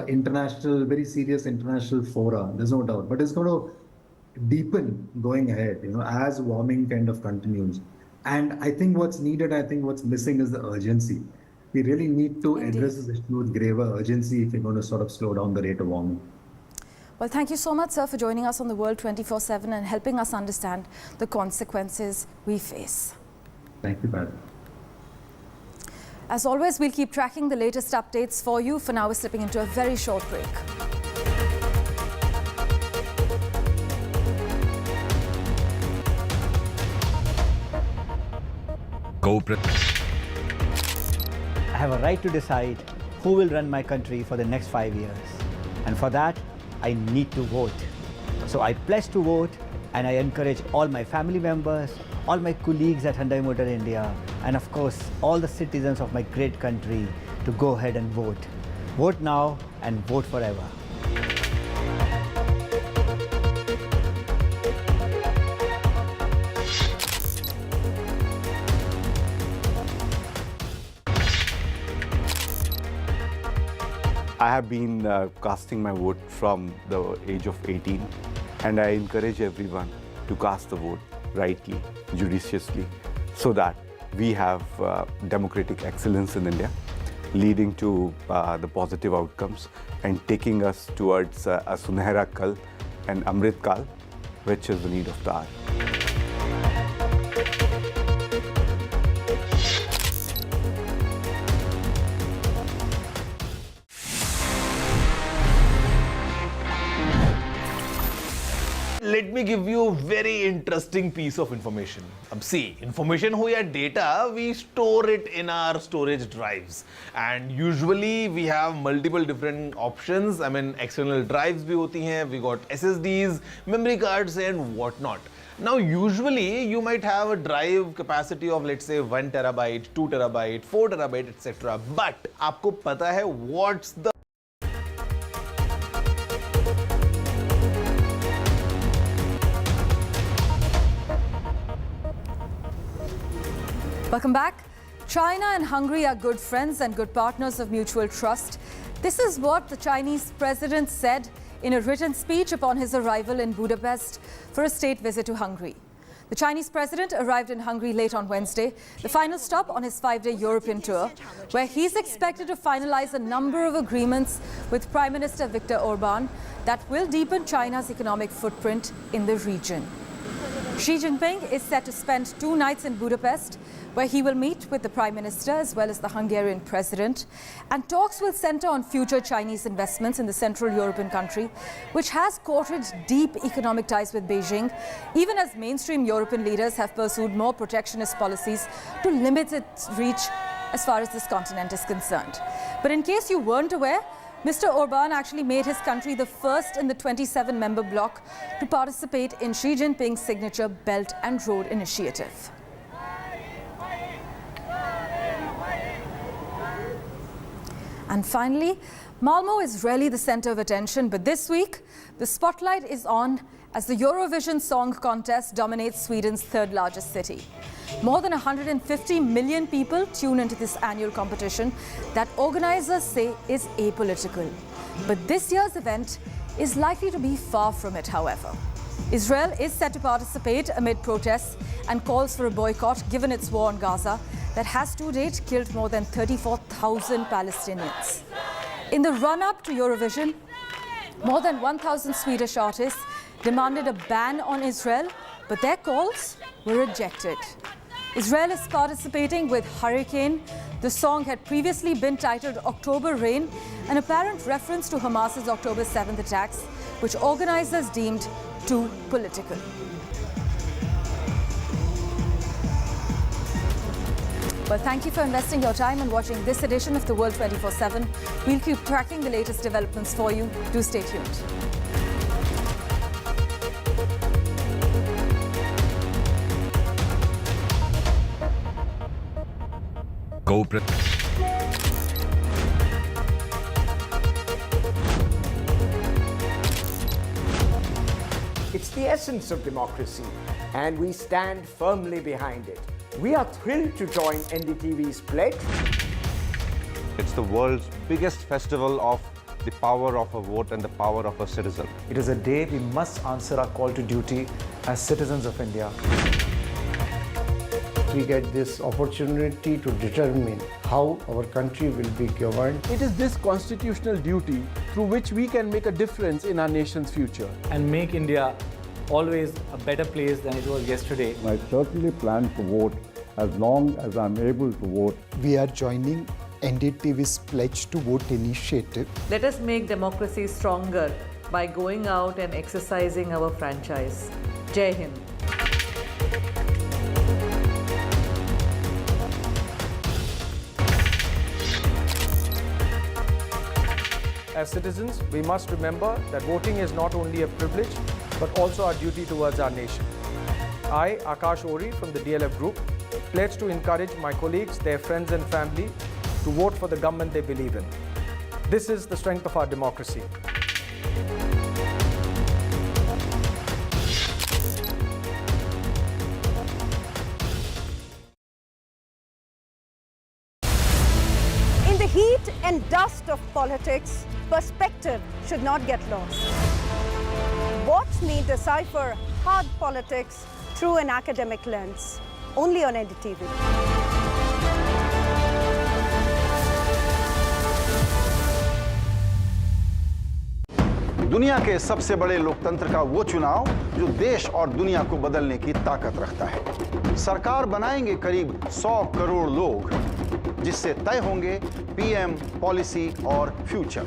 international, very serious international fora. There's no doubt, but it's going to deepen going ahead, as warming kind of continues. And I think what's needed, I think what's missing is the urgency. We really need to address this issue with graver urgency if we're going to sort of slow down the rate of warming. Well, thank you so much, sir, for joining us on The World 24/7 and helping us understand the consequences we face. Thank you, Pat. As always, we'll keep tracking the latest updates for you. For now, we're slipping into a very short break. I have a right to decide who will run my country for the next 5 years. And for that, I need to vote. So I pledge to vote, and I encourage all my family members, all my colleagues at Hyundai Motor India, and of course, all the citizens of my great country to go ahead and vote. Vote now and vote forever. I have been casting my vote from the age of 18, and I encourage everyone to cast the vote rightly, judiciously, so that we have democratic excellence in India, leading to the positive outcomes and taking us towards a Sunehra Kal and Amrit Kal, which is the need of the hour. Let me give you a very interesting piece of information. See, information ho ya data, we store it in our storage drives. And usually we have multiple different options. I mean, external drives bhi hoti hain, we got SSDs, memory cards and whatnot. Now, usually you might have a drive capacity of, let's say, 1 terabyte, 2 terabyte, 4 terabyte, etc. But aapko pata hai what's the Welcome back. China and Hungary are good friends and good partners of mutual trust. This is what the Chinese president said in a written speech upon his arrival in Budapest for a state visit to Hungary. The Chinese president arrived in Hungary late on Wednesday, the final stop on his 5-day European tour, where he's expected to finalize a number of agreements with Prime Minister Viktor Orban that will deepen China's economic footprint in the region. Xi Jinping is set to spend 2 nights in Budapest, where he will meet with the Prime Minister as well as the Hungarian President. And talks will center on future Chinese investments in the Central European country, which has courted deep economic ties with Beijing, even as mainstream European leaders have pursued more protectionist policies to limit its reach as far as this continent is concerned. But in case you weren't aware, Mr. Orban actually made his country the first in the 27-member bloc to participate in Xi Jinping's signature Belt and Road Initiative. And finally, Malmo is rarely the center of attention, but this week, the spotlight is on as the Eurovision Song Contest dominates Sweden's 3rd largest city. More than 150 million people tune into this annual competition that organizers say is apolitical. But this year's event is likely to be far from it, however. Israel is set to participate amid protests and calls for a boycott given its war on Gaza that has to date killed more than 34,000 Palestinians. In the run-up to Eurovision, more than 1,000 Swedish artists demanded a ban on Israel, but their calls were rejected. Israel is participating with Hurricane. The song had previously been titled October Rain, an apparent reference to Hamas's October 7th attacks, which organizers deemed too political. Well, thank you for investing your time and watching this edition of The World 24/7. We'll keep tracking the latest developments for you. Do stay tuned. It's the essence of democracy. and we stand firmly behind it. We are thrilled to join NDTV's pledge. It's the world's biggest festival of the power of a vote and the power of a citizen. It is a day we must answer our call to duty as citizens of India. We get this opportunity to determine how our country will be governed. It is this constitutional duty through which we can make a difference in our nation's future. And make India always a better place than it was yesterday. I certainly plan to vote as long as I'm able to vote. We are joining NDTV's Pledge to Vote initiative. Let us make democracy stronger by going out and exercising our franchise. Jai Hind. As citizens, we must remember that voting is not only a privilege, but also our duty towards our nation. I, Akash Ori from the DLF Group, pledge to encourage my colleagues, their friends and family to vote for the government they believe in. This is the strength of our democracy. In the heat and dust of politics, perspective should not get lost. Watch me decipher hard politics through an academic lens, only on NDTV. दुनिया के सबसे बड़े लोकतंत्र का वो चुनाव जो देश और दुनिया को बदलने की ताकत रखता है। सरकार बनाएंगे करीब 100 करोड़ लोग, जिससे तय होंगे पीएम, पॉलिसी और फ्यूचर।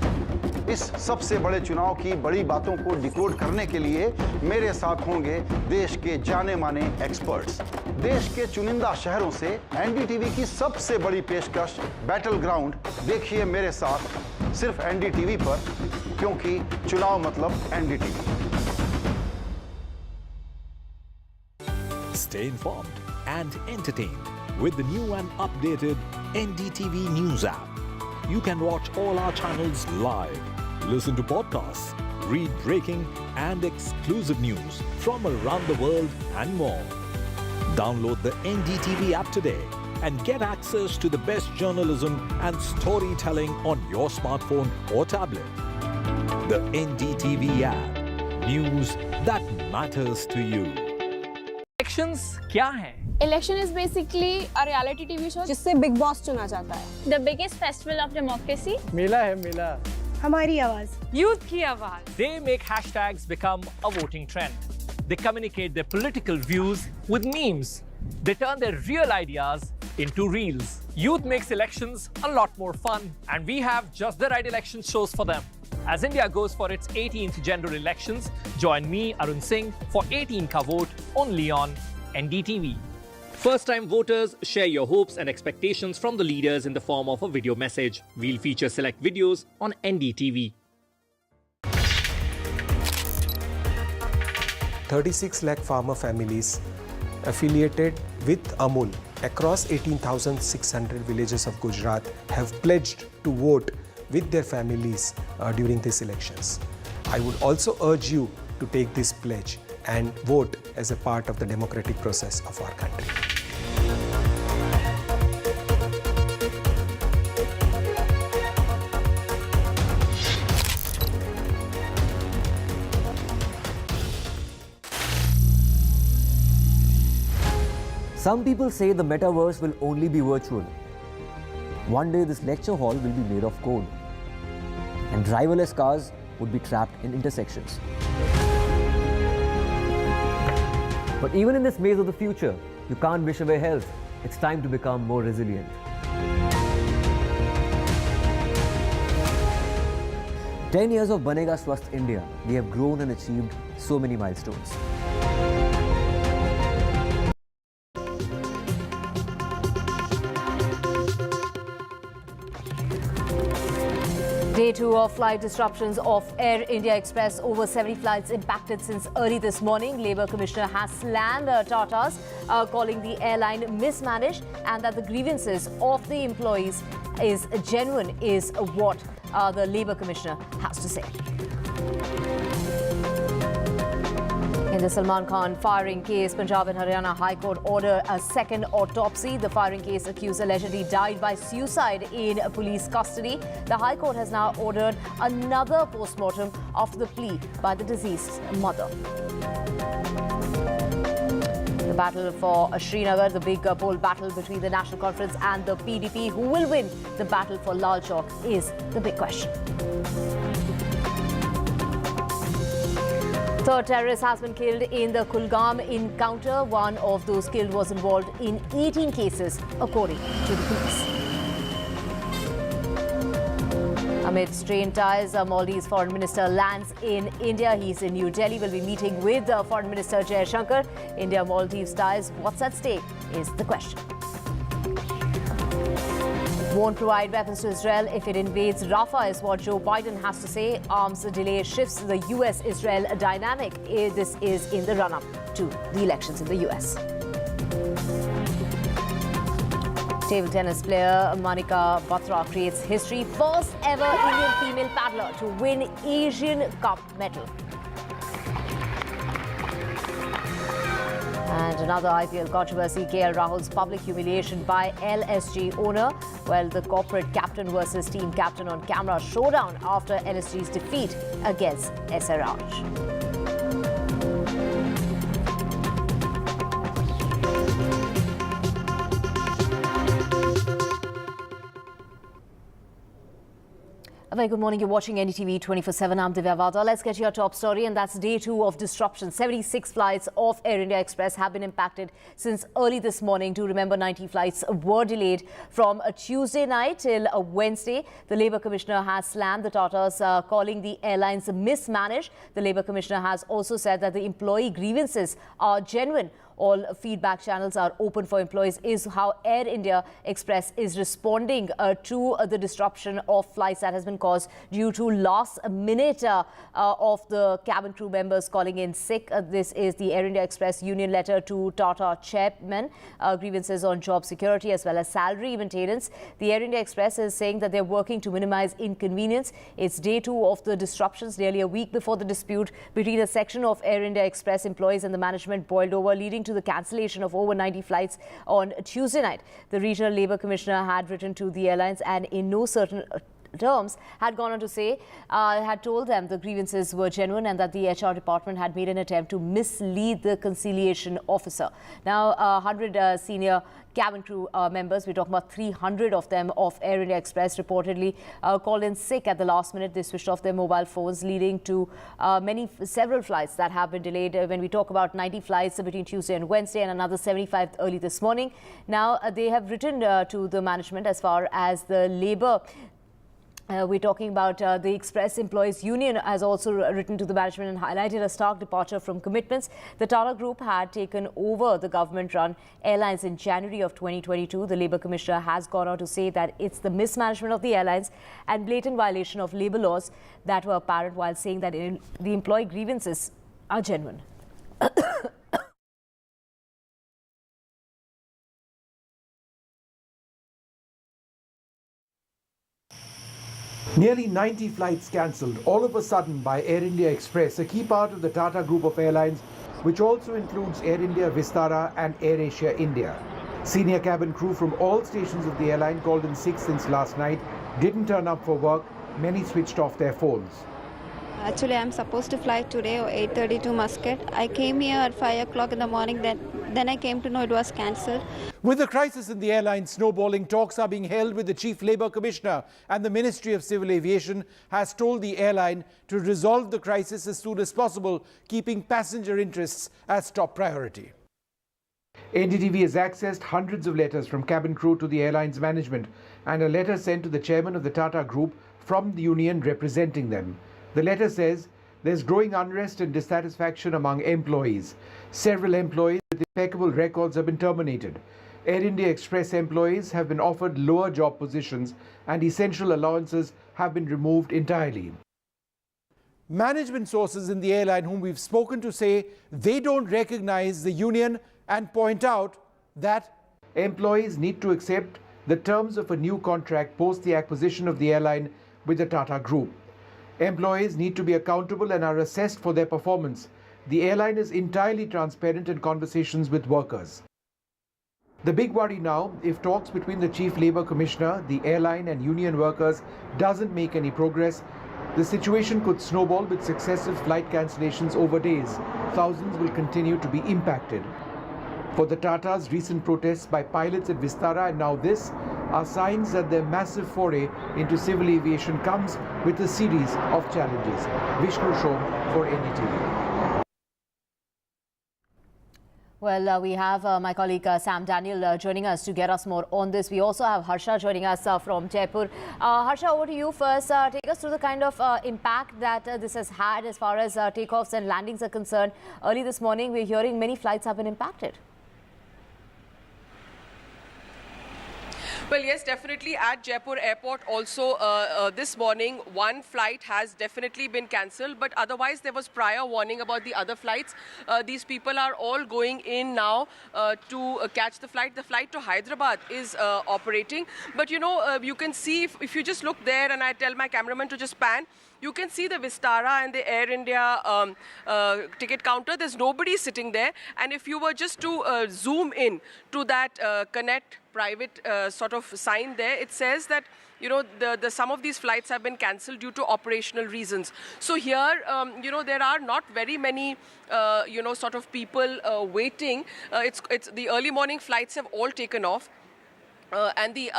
इस सबसे बड़े चुनाव की बड़ी बातों को डिकोड करने के लिए मेरे साथ होंगे देश के जाने माने एक्सपर्ट्स। देश के चुनिंदा शहरों से एनडीटीवी की सबसे बड़ी पेशकश बैटल ग्राउंड देखिए मेरे साथ सिर्फ एनडीटीवी पर, क्योंकि चुनाव मतलब NDTV. Stay informed and entertained with the new and updated NDTV News app. You can watch all our channels live, listen to podcasts, read breaking and exclusive news from around the world and more. Download the NDTV app today and get access to the best journalism and storytelling on your smartphone or tablet. The NDTV app. News that matters to you. Elections क्या हैं? Election is basically a reality TV show जिससे big boss चुना जाता है। The biggest festival of democracy. मेला है मेला। हमारी आवाज। Youth की आवाज। They make hashtags become a voting trend. They communicate their political views with memes. They turn their real ideas into reels. Youth makes elections a lot more fun, and we have just the right election shows for them. As India goes for its 18th general elections, join me, Arun Singh, for 18 Ka Vote only on NDTV. First-time voters, share your hopes and expectations from the leaders in the form of a video message. We'll feature select videos on NDTV. 36 lakh farmer families affiliated with Amul across 18,600 villages of Gujarat have pledged to vote with their families during these elections. I would also urge you to take this pledge and vote as a part of the democratic process of our country. Some people say the metaverse will only be virtual. One day this lecture hall will be made of code, and driverless cars would be trapped in intersections. But even in this maze of the future, you can't wish away health. It's time to become more resilient. "10 years of Banega Swasth India, we have grown and achieved so many milestones. Day 2 of flight disruptions of Air India Express. Over 70 flights impacted since early this morning. Labour Commissioner has slammed Tatas, calling the airline mismanaged, and that the grievances of the employees is genuine, is what the Labour Commissioner has to say. In the Salman Khan firing case, Punjab and Haryana High Court ordered a second autopsy. The firing case accused allegedly died by suicide in police custody. The High Court has now ordered another post-mortem after the plea by the deceased's mother. The battle for Srinagar, the big poll battle between the National Conference and the PDP. Who will win the battle for Lal Chowk is the big question. Third terrorist has been killed in the Kulgam encounter. One of those killed was involved in 18 cases, according to the police. Amid strained ties, Maldives Foreign Minister lands in India. He's in New Delhi. Will be meeting with Foreign Minister Jaishankar. India-Maldives ties. What's at stake is the question. Won't provide weapons to Israel if it invades Rafah is what Joe Biden has to say. Arms delay shifts the US-Israel dynamic. This is in the run-up to the elections in the US. Table tennis player Manika Batra creates history. First ever Indian female paddler to win Asian Cup medal. And another IPL controversy, KL Rahul's public humiliation by LSG owner. Well, the corporate captain versus team captain on camera showdown after LSG's defeat against SRH. A very good morning. You're watching NDTV 24/7. I'm Divya Vada. Let's get to your top story, and that's day 2 of disruption. 76 flights of Air India Express have been impacted since early this morning. Do remember 90 flights were delayed from a Tuesday night till a Wednesday. The Labour Commissioner has slammed the Tatas, calling the airlines mismanaged. The Labour Commissioner has also said that the employee grievances are genuine. All feedback channels are open for employees is how Air India Express is responding to the disruption of flights that has been caused due to last minute of the cabin crew members calling in sick. This is the Air India Express union letter to Tata chairman. Grievances on job security as well as salary maintenance. The Air India Express is saying that they're working to minimize inconvenience. It's day 2 of the disruptions, nearly a week before the dispute between a section of Air India Express employees and the management boiled over, leading to the cancellation of over 90 flights on Tuesday night. The Regional Labour Commissioner had written to the airlines and in no certain terms had gone on to say, had told them the grievances were genuine and that the HR department had made an attempt to mislead the conciliation officer. Now, 100 senior cabin crew members, we're talking about 300 of them of Air India Express, reportedly called in sick at the last minute. They switched off their mobile phones, leading to several flights that have been delayed. When we talk about 90 flights between Tuesday and Wednesday and another 75 early this morning. Now, they have written to the management as far as the Labour. We're talking about the Express Employees Union has also written to the management and highlighted a stark departure from commitments. The Tata Group had taken over the government-run airlines in January of 2022. The Labour Commissioner has gone on to say that it's the mismanagement of the airlines and blatant violation of labour laws that were apparent, while saying that the employee grievances are genuine. Nearly 90 flights cancelled all of a sudden by Air India Express, a key part of the Tata Group of airlines, which also includes Air India Vistara and Air Asia India. Senior cabin crew from all stations of the airline called in sick since last night, didn't turn up for work. Many switched off their phones. Actually, I'm supposed to fly today or 8:30 to Muscat. I came here at 5 o'clock in the morning. Then I came to know it was cancelled. With the crisis in the airline snowballing, talks are being held with the Chief Labour Commissioner, and the Ministry of Civil Aviation has told the airline to resolve the crisis as soon as possible, keeping passenger interests as top priority. NDTV has accessed hundreds of letters from cabin crew to the airline's management and a letter sent to the chairman of the Tata Group from the union representing them. The letter says there's growing unrest and dissatisfaction among employees. Several employees with impeccable records have been terminated. Air India Express employees have been offered lower job positions and essential allowances have been removed entirely. Management sources in the airline whom we've spoken to say they don't recognize the union and point out that employees need to accept the terms of a new contract post the acquisition of the airline with the Tata Group. Employees need to be accountable and are assessed for their performance. the airline is entirely transparent in conversations with workers. The big worry now, if talks between the Chief Labour Commissioner, the airline and union workers doesn't make any progress, the situation could snowball with successive flight cancellations over days. Thousands will continue to be impacted. For the Tatas, recent protests by pilots at Vistara and now this are signs that their massive foray into civil aviation comes with a series of challenges. Vishnu Shom for NDTV. Well, we have my colleague Sam Daniel joining us to get us more on this. We also have Harsha joining us from Jaipur. Harsha, over to you first. Take us through the kind of impact that this has had as far as takeoffs and landings are concerned. Early this morning, we're hearing many flights have been impacted. Well, yes, definitely at Jaipur airport also this morning one flight has definitely been cancelled, but otherwise there was prior warning about the other flights. These people are all going in now to catch the flight. The flight to Hyderabad is operating, but you know, you can see if you just look there, and I tell my cameraman to just pan, you can see the Vistara and the Air India ticket counter. There's nobody sitting there. And if you were just to zoom in to that connect private sort of sign there, it says that, you know, some of these flights have been cancelled due to operational reasons. So here, you know, there are not very many, you know, sort of people waiting. It's the early morning flights have all taken off. And the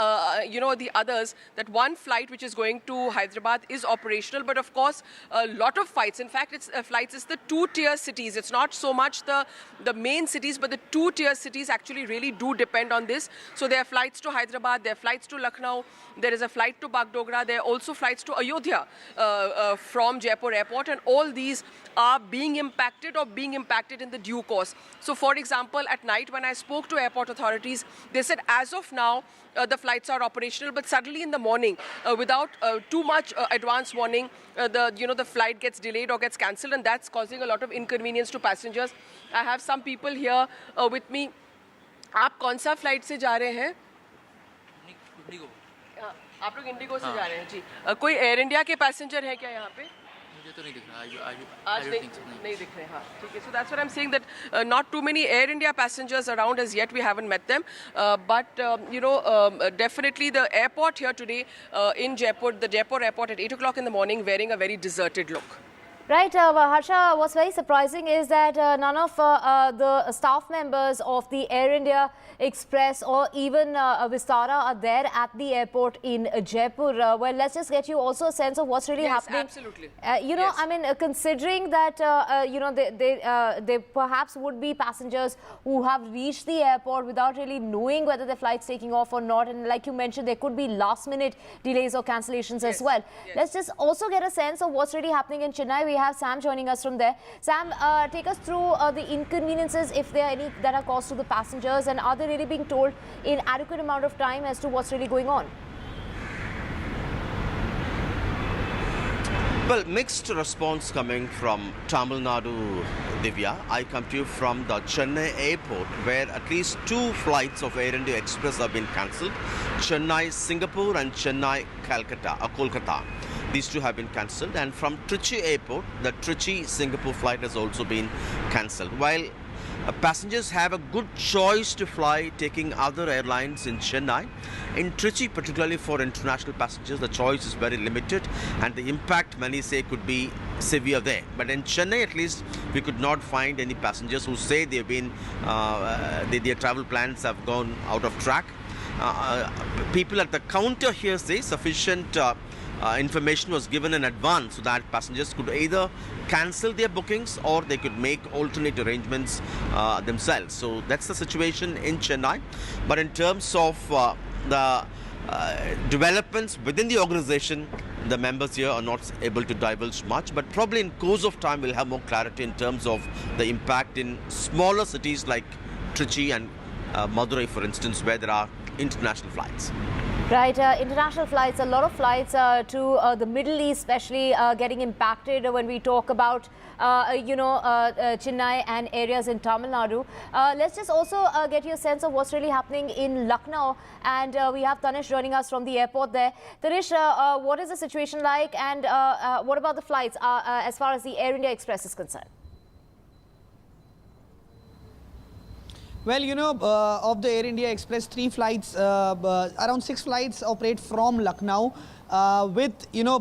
you know, the others, that one flight which is going to Hyderabad is operational, but of course a lot of flights, in fact it's flights, it's the two-tier cities, it's not so much the main cities, but the two-tier cities actually really do depend on this. So there are flights to Hyderabad, there are flights to Lucknow, there is a flight to Bagdogra, there are also flights to Ayodhya from Jaipur airport, and all these are being impacted or being impacted in the due course. So for example, at night when I spoke to airport authorities, they said as of now the flights are operational, but suddenly in the morning, without too much advance warning, the flight gets delayed or gets cancelled, and that's causing a lot of inconvenience to passengers. I have some people here with me. आप कौन सा flight से जा रहे हैं? आप लोग Indigo से जा रहे हैं जी. कोई एयर इंडिया के पैसेंजर हैं क्या यहाँ पे? मुझे तो नहीं दिख रहा. आज नहीं दिख रहे. हाँ, ठीक है. So that's what I'm saying, that not too many Air India passengers around as yet. We haven't met them, but you know, definitely the airport here today in Jaipur, the Jaipur airport at 8 o'clock in the morning, wearing a very deserted look. Right, Harsha, what's very surprising is that none of the staff members of the Air India Express or even Vistara are there at the airport in Jaipur. Well, let's just get you also a sense of what's really happening. Absolutely. You know, yes. I mean, considering that, you know, they perhaps would be passengers who have reached the airport without really knowing whether their flight's taking off or not. And like you mentioned, there could be last-minute delays or cancellations as well. Yes. Let's just also get a sense of what's really happening in Chennai. We have Sam joining us from there. Sam, take us through the inconveniences, if there are any that are caused to the passengers, and are they really being told in adequate amount of time as to what's really going on? Well, mixed response coming from Tamil Nadu, Divya. I come to you from the Chennai airport, where at least 2 flights of Air India Express have been cancelled. Chennai, Singapore and Chennai, Kolkata. These 2 have been cancelled. And from Trichy airport, the Trichy-Singapore flight has also been cancelled. While passengers have a good choice to fly taking other airlines in Chennai, in Trichy, particularly for international passengers, the choice is very limited and the impact, many say, could be severe there. But in Chennai, at least, we could not find any passengers who say they've been, their travel plans have gone out of track. People at the counter here say sufficient information was given in advance so that passengers could either cancel their bookings or they could make alternate arrangements themselves. So that's the situation in Chennai. But in terms of the developments within the organization, the members here are not able to divulge much, but probably in course of time we'll have more clarity in terms of the impact in smaller cities like Trichy and Madurai, for instance, where there are international flights. Right, international flights, a lot of flights to the Middle East especially getting impacted when we talk about, you know, Chennai and areas in Tamil Nadu. Let's just also get you a sense of what's really happening in Lucknow, and we have Tanish joining us from the airport there. Tanish, what is the situation like, and what about the flights as far as the Air India Express is concerned? Well, of the Air India Express, 3 flights, around 6 flights operate from Lucknow. With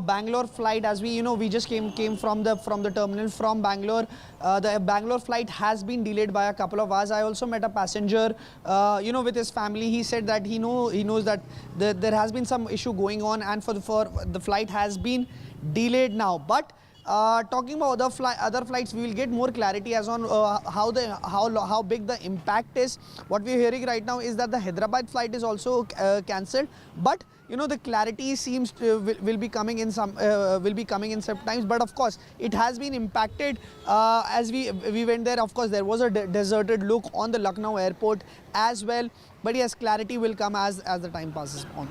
Bangalore flight, as we just came from the terminal from Bangalore. The Bangalore flight has been delayed by a couple of hours. I also met a passenger, with his family. He said that he knows that there has been some issue going on, and for the flight has been delayed now. But talking about other flights, we will get more clarity as on how big the impact is. What we are hearing right now is that the Hyderabad flight is also cancelled, but the clarity seems will be coming in some times. But of course, it has been impacted as we went there. Of course, there was a deserted look on the Lucknow airport as well. But yes, clarity will come as the time passes on.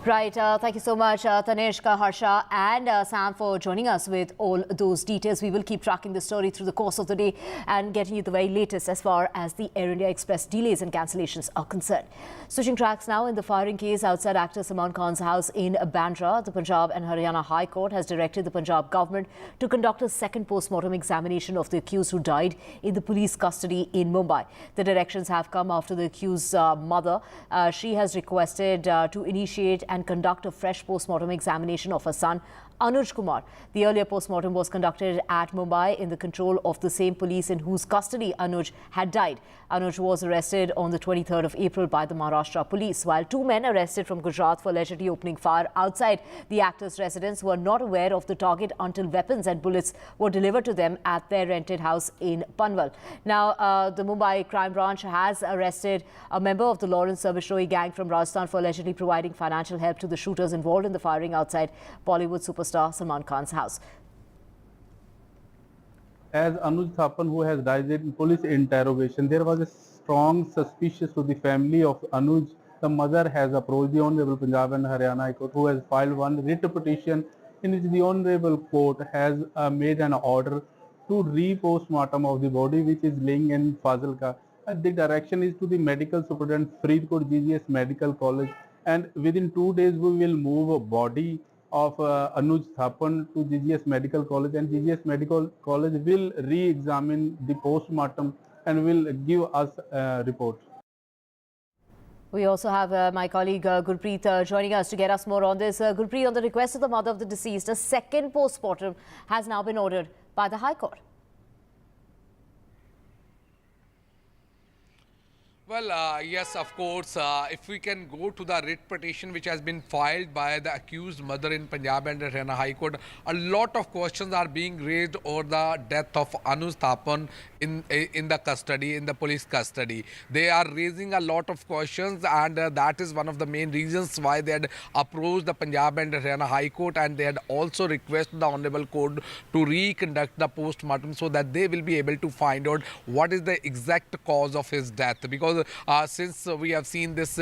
Right, thank you so much, Tanishka, Harsha and Sam for joining us with all those details. We will keep tracking the story through the course of the day and getting you the very latest as far as the Air India Express delays and cancellations are concerned. Switching tracks now, in the firing case outside actor Salman Khan's house in Bandra, the Punjab and Haryana High Court has directed the Punjab government to conduct a second post-mortem examination of the accused who died in the police custody in Mumbai. The directions have come after the accused's mother. She has requested to initiate and conduct a fresh post-mortem examination of her son, Anuj Kumar. The earlier post-mortem was conducted at Mumbai in the control of the same police in whose custody Anuj had died. Anuj was arrested on the 23rd of April by the Maharashtra police, while 2 men arrested from Gujarat for allegedly opening fire outside the actor's residence were not aware of the target until weapons and bullets were delivered to them at their rented house in Panvel. Now, the Mumbai crime branch has arrested a member of the Lawrence Serviceroy gang from Rajasthan for allegedly providing financial help to the shooters involved in the firing outside Bollywood superstar Salman Khan's house. As Anuj Thapan, who has died in police interrogation, there was a strong suspicion to the family of Anuj. The mother has approached the Honorable Punjab and Haryana High Court, who has filed one writ petition in which the Honorable Court has made an order to re-post-mortem of the body, which is laying in Fazilka. The direction is to the medical superintendent, Faridkot GGS Medical College, and within 2 days we will move a body of Anuj Thapan to GGS Medical College, and GGS Medical College will re-examine the post-mortem and will give us a report. We also have my colleague Gurpreet joining us to get us more on this. Gurpreet, on the request of the mother of the deceased, a second post-mortem has now been ordered by the High Court. Well, yes, of course. If we can go to the writ petition which has been filed by the accused mother in Punjab and Haryana High Court, a lot of questions are being raised over the death of Anuj Thapan in the custody, in the police custody. They are raising a lot of questions, and that is one of the main reasons why they had approached the Punjab and Haryana High Court, and they had also requested the Honorable Court to reconduct the post-mortem so that they will be able to find out what is the exact cause of his death. Because since we have seen this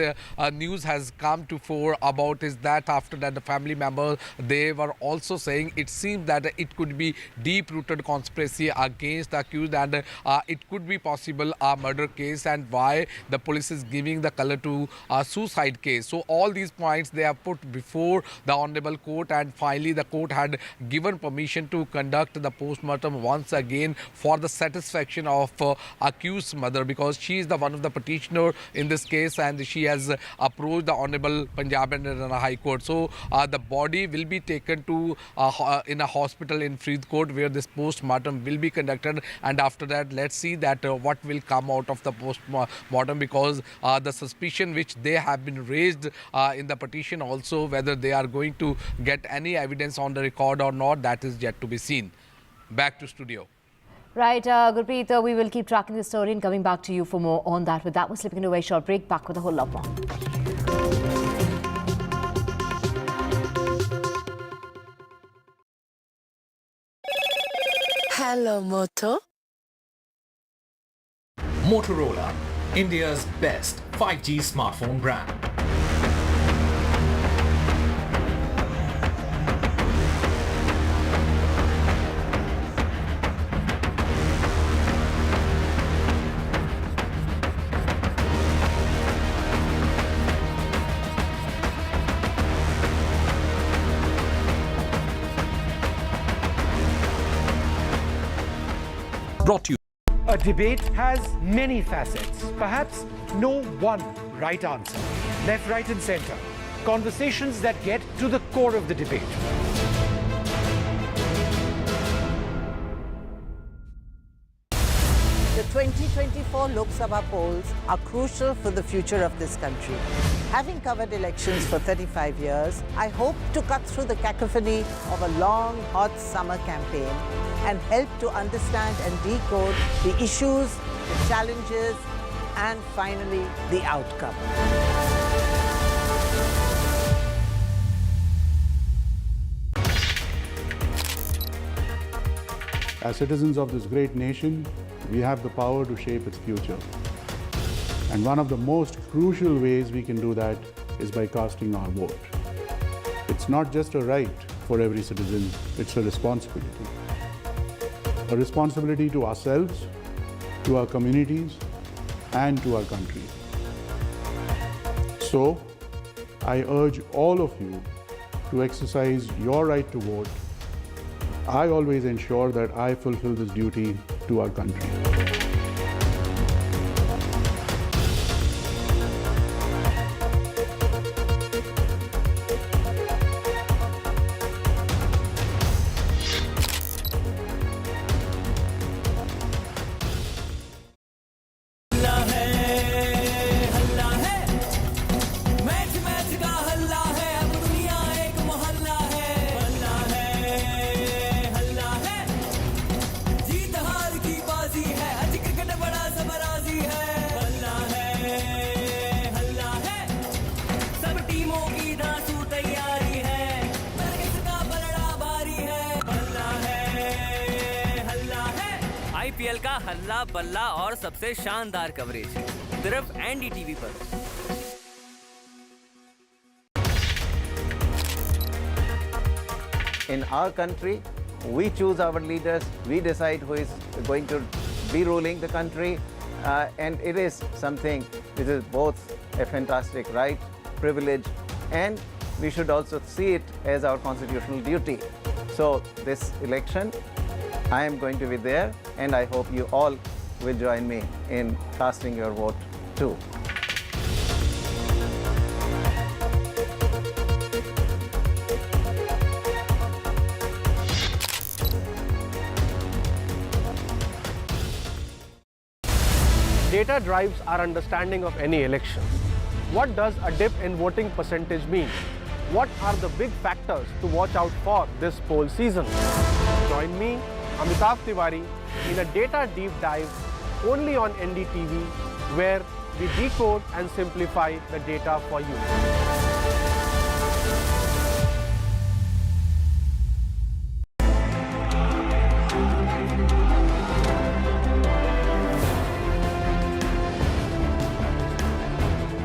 news has come to fore about his death, after that the family members, they were also saying it seems that it could be deep-rooted conspiracy against the accused, and it could be possible a murder case, and why the police is giving the color to a suicide case. So all these points they have put before the Honorable Court, and finally the court had given permission to conduct the post-mortem once again for the satisfaction of accused mother, because she is the one of the petitioner in this case, and she has approached the Honorable Punjab and Haryana High Court. So the body will be taken to in a hospital in Faridkot, where this post-mortem will be conducted, and after that let's see that what will come out of the post-mortem, because the suspicion which they have been raised in the petition also, whether they are going to get any evidence on the record or not, that is yet to be seen. Back to studio. Right, Gurpreet, we will keep tracking the story and coming back to you for more on that. With that, we're slipping into a very short break. Back with a whole lot more. Hello, Moto. Motorola, India's best 5G smartphone brand. Brought to you Debate has many facets, perhaps no one right answer. Left, right and centre. Conversations that get to the core of the debate. The 2024 Lok Sabha polls are crucial for the future of this country. Having covered elections for 35 years, I hope to cut through the cacophony of a long, hot summer campaign and help to understand and decode the issues, the challenges, and finally, the outcome. As citizens of this great nation, we have the power to shape its future. And one of the most crucial ways we can do that is by casting our vote. It's not just a right for every citizen, it's a responsibility. A responsibility to ourselves, to our communities, and to our country. So, I urge all of you to exercise your right to vote. I always ensure that I fulfill this duty to our country. IPL का हल्ला बल्ला और सबसे शानदार coverage सिर्फ NDTV पर। In our country, we choose our leaders, we decide who is going to be ruling the country, and it is something which is both a fantastic right, privilege, and we should also see it as our constitutional duty. So this election, I am going to be there, and I hope you all will join me in casting your vote too. Data drives our understanding of any election. What does a dip in voting percentage mean? What are the big factors to watch out for this poll season? Join me, Amitav Tiwari, in a data deep dive only on NDTV, where we decode and simplify the data for you.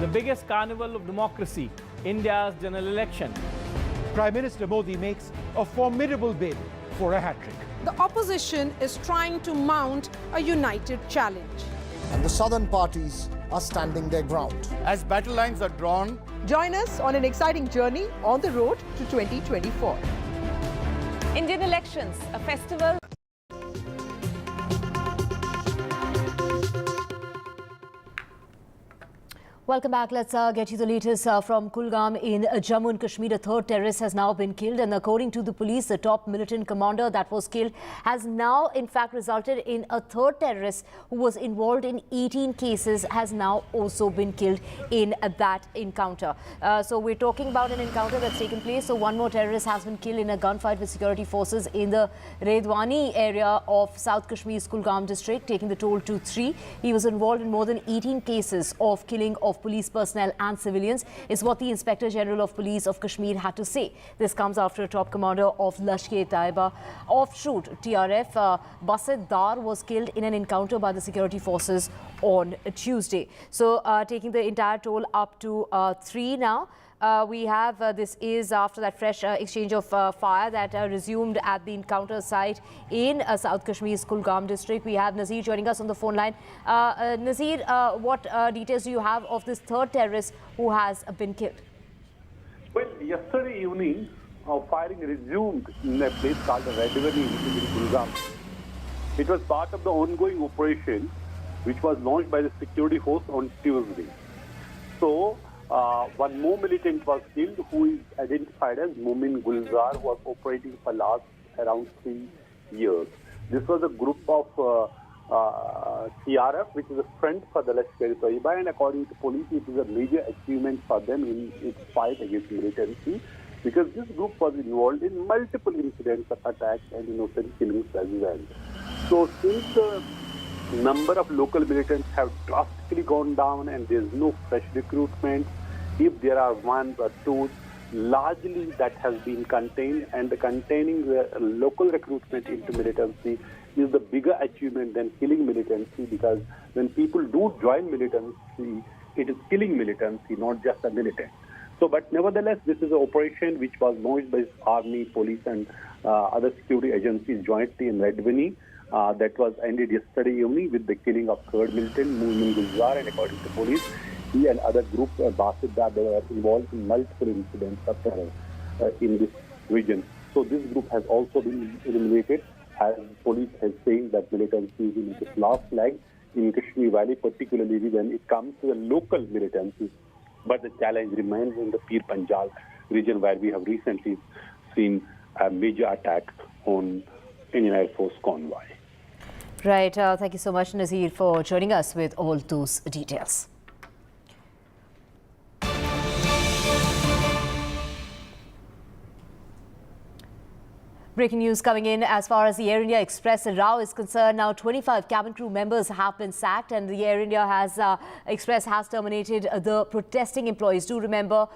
The biggest carnival of democracy, India's general election. Prime Minister Modi makes a formidable bid for a hat-trick. The opposition is trying to mount a united challenge. And the southern parties are standing their ground. As battle lines are drawn, join us on an exciting journey on the road to 2024. Indian elections, a festival. Welcome back. Let's get you the latest from Kulgam in Jammu and Kashmir. A third terrorist has now been killed, and according to the police, the top militant commander that was killed has now in fact resulted in a third terrorist who was involved in 18 cases has now also been killed in that encounter. So we're talking about an encounter that's taken place. So one more terrorist has been killed in a gunfight with security forces in the Redwani area of South Kashmir's Kulgam district, taking the toll to 3. He was involved in more than 18 cases of killing of police personnel and civilians, is what the Inspector General of Police of Kashmir had to say. This comes after a top commander of Lashkar-e-Taiba offshoot TRF, Basit Dar, was killed in an encounter by the security forces on Tuesday. So taking the entire toll up to 3 now. We have this is after that fresh exchange of fire that resumed at the encounter site in South Kashmir's Kulgam district. We have Nazir joining us on the phone line. Nazir, what details do you have of this third terrorist who has been killed? Well, yesterday evening, firing resumed in a place called Redwani, which is in Kulgam. It was part of the ongoing operation which was launched by the security force on Tuesday. So, one more militant was killed who is identified as Mumin Gulzar, who was operating for last around 3 years. This was a group of CRF, which is a front for the Lashkar-e-Taiba, and according to police, it is a major achievement for them in its fight against militancy, because this group was involved in multiple incidents of attacks and innocent killings as well. So since the number of local militants have drastically gone down and there is no fresh recruitment, if there are one or two, largely that has been contained, and the containing the local recruitment into militancy is the bigger achievement than killing militancy, because when people do join militancy, it is killing militancy, not just a militant. So, but nevertheless, this is an operation which was launched by army, police and other security agencies jointly in Redvani. That was ended yesterday evening with the killing of third militant, Mumin Gulzar, and according to police, he and other groups, Basidda, they were involved in multiple incidents of terror in this region. So this group has also been eliminated, as police has saying that militancy is in its last leg in Kashmir Valley, particularly when it comes to the local militancy. But the challenge remains in the Pir Panjal region, where we have recently seen a major attack on Indian Air Force convoy. Right. Thank you so much, Nazir, for joining us with all those details. Breaking news coming in as far as the Air India Express row is concerned. Now 25 cabin crew members have been sacked, and the Air India Express has terminated the protesting employees. Do remember,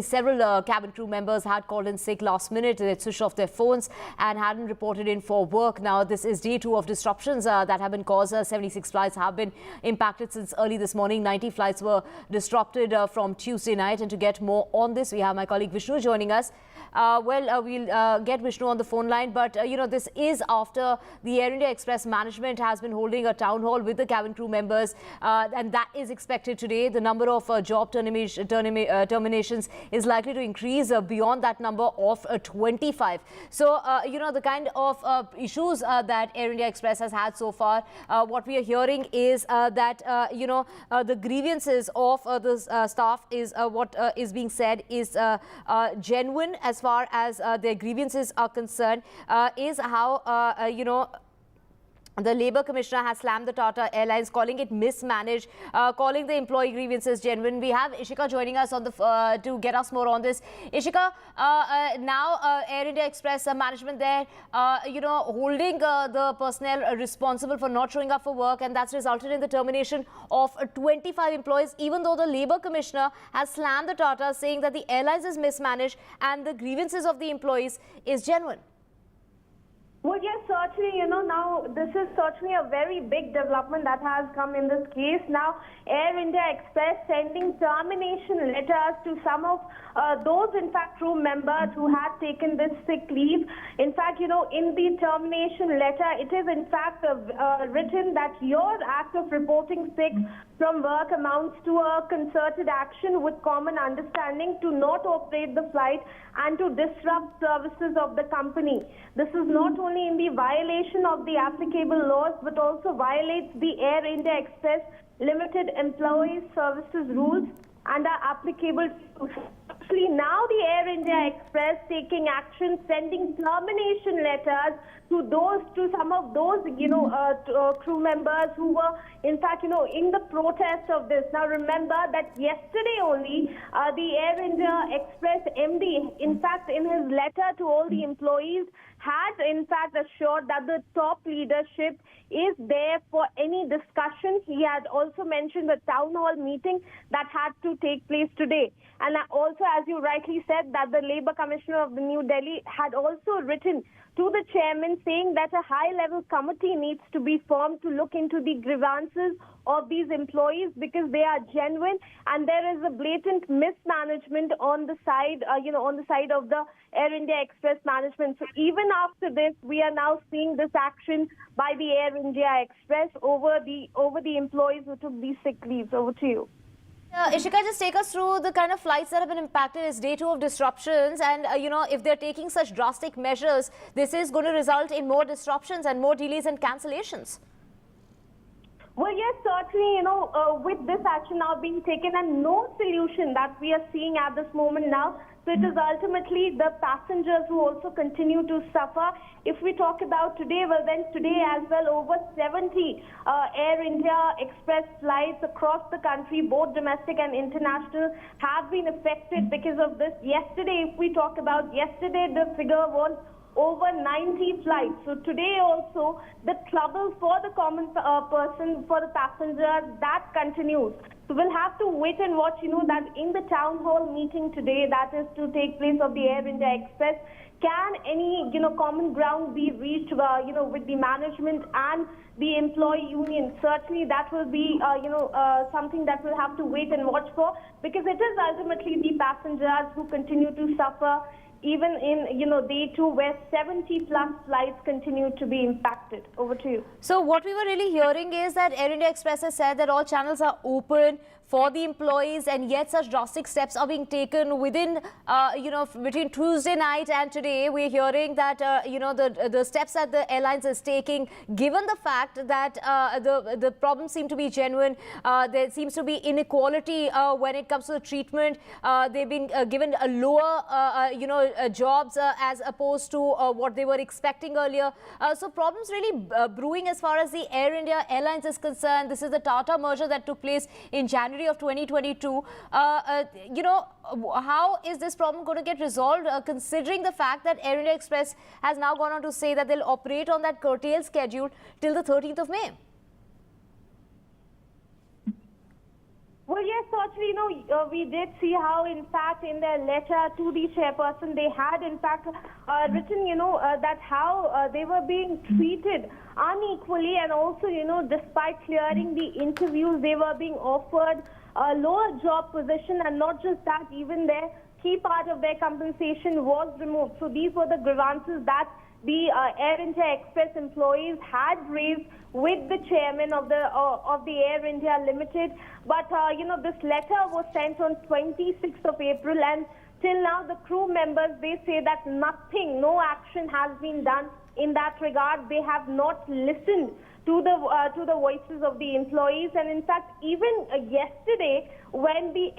several cabin crew members had called in sick last minute. They switched off their phones and hadn't reported in for work. Now this is day 2 of disruptions that have been caused. 76 flights have been impacted since early this morning. 90 flights were disrupted from Tuesday night. And to get more on this, we have my colleague Vishnu joining us. We'll get Vishnu on the phone line, but this is after the Air India Express management has been holding a town hall with the cabin crew members, and that is expected today. The number of job terminations is likely to increase beyond that number of 25. So, the kind of issues that Air India Express has had so far, what we are hearing is that, the grievances of the staff is what is being said is genuine as far as their grievances are concerned, is how, the Labour Commissioner has slammed the Tata Airlines, calling it mismanaged, calling the employee grievances genuine. We have Ishika joining us on the to get us more on this. Ishika, now Air India Express management there, holding the personnel responsible for not showing up for work, and that's resulted in the termination of 25 employees, even though the Labour Commissioner has slammed the Tata, saying that the airlines is mismanaged and the grievances of the employees is genuine. Well, yes, certainly, now this is certainly a very big development that has come in this case. Now, Air India Express sending termination letters to some of those, in fact, crew members who had taken this sick leave. In fact, in the termination letter, it is, in fact, written that your act of reporting sick from work amounts to a concerted action with common understanding to not operate the flight and to disrupt services of the company. This is not only in the violation of the applicable laws, but also violates the Air India Express Limited Employees Services rules and are applicable to. Now the Air India Express taking action, sending termination letters to some of those, crew members who were, in fact, in the protest of this. Now remember that yesterday only, the Air India Express MD, in fact, in his letter to all the employees, had in fact assured that the top leadership is there for any discussion. He had also mentioned the town hall meeting that had to take place today. And also, as you rightly said, that the Labour Commissioner of the New Delhi had also written to the chairman saying that a high-level committee needs to be formed to look into the grievances of these employees, because they are genuine and there is a blatant mismanagement on the side, on the side of the Air India Express management. So even after this, we are now seeing this action by the Air India Express over the employees who took these sick leaves. Over to you. Ishika, just take us through the kind of flights that have been impacted. It's day 2 of disruptions, and if they're taking such drastic measures, this is going to result in more disruptions and more delays and cancellations. Well, yes, certainly, with this action now being taken and no solution that we are seeing at this moment now, so it is ultimately the passengers who also continue to suffer. If we talk about today, well then today as well, over 70 Air India Express flights across the country, both domestic and international, have been affected because of this. Yesterday, if we talk about yesterday, the figure was over 90 flights. So today also, the trouble for the common person, for the passenger, that continues. So we'll have to wait and watch, that in the town hall meeting today, that is to take place of the Air India Express, can any, common ground be reached, with the management and the employee union? Certainly that will be, something that we'll have to wait and watch for, because it is ultimately the passengers who continue to suffer, even in, day 2, where 70+ flights continue to be impacted. Over to you. So what we were really hearing is that Air India Express has said that all channels are open for the employees, and yet such drastic steps are being taken within, between Tuesday night and today. We're hearing that, the steps that the airlines is taking, given the fact that the problems seem to be genuine, there seems to be inequality when it comes to the treatment. They've been given a lower, jobs as opposed to what they were expecting earlier. So problems really brewing as far as the Air India Airlines is concerned. This is the Tata merger that took place in January of 2022. How is this problem going to get resolved, considering the fact that Air India Express has now gone on to say that they'll operate on that curtailed schedule till the 13th of May? Well, yes, certainly, we did see how, in fact, in their letter to the chairperson, they had, in fact, written, that how they were being treated unequally, and also, despite clearing the interviews, they were being offered a lower job position, and not just that, even their key part of their compensation was removed. So these were the grievances that the Air India Express employees had raised with the chairman of the Air India Limited. But, this letter was sent on 26th of April, and till now the crew members, they say that no action has been done in that regard. They have not listened to the voices of the employees. And in fact, even yesterday, when the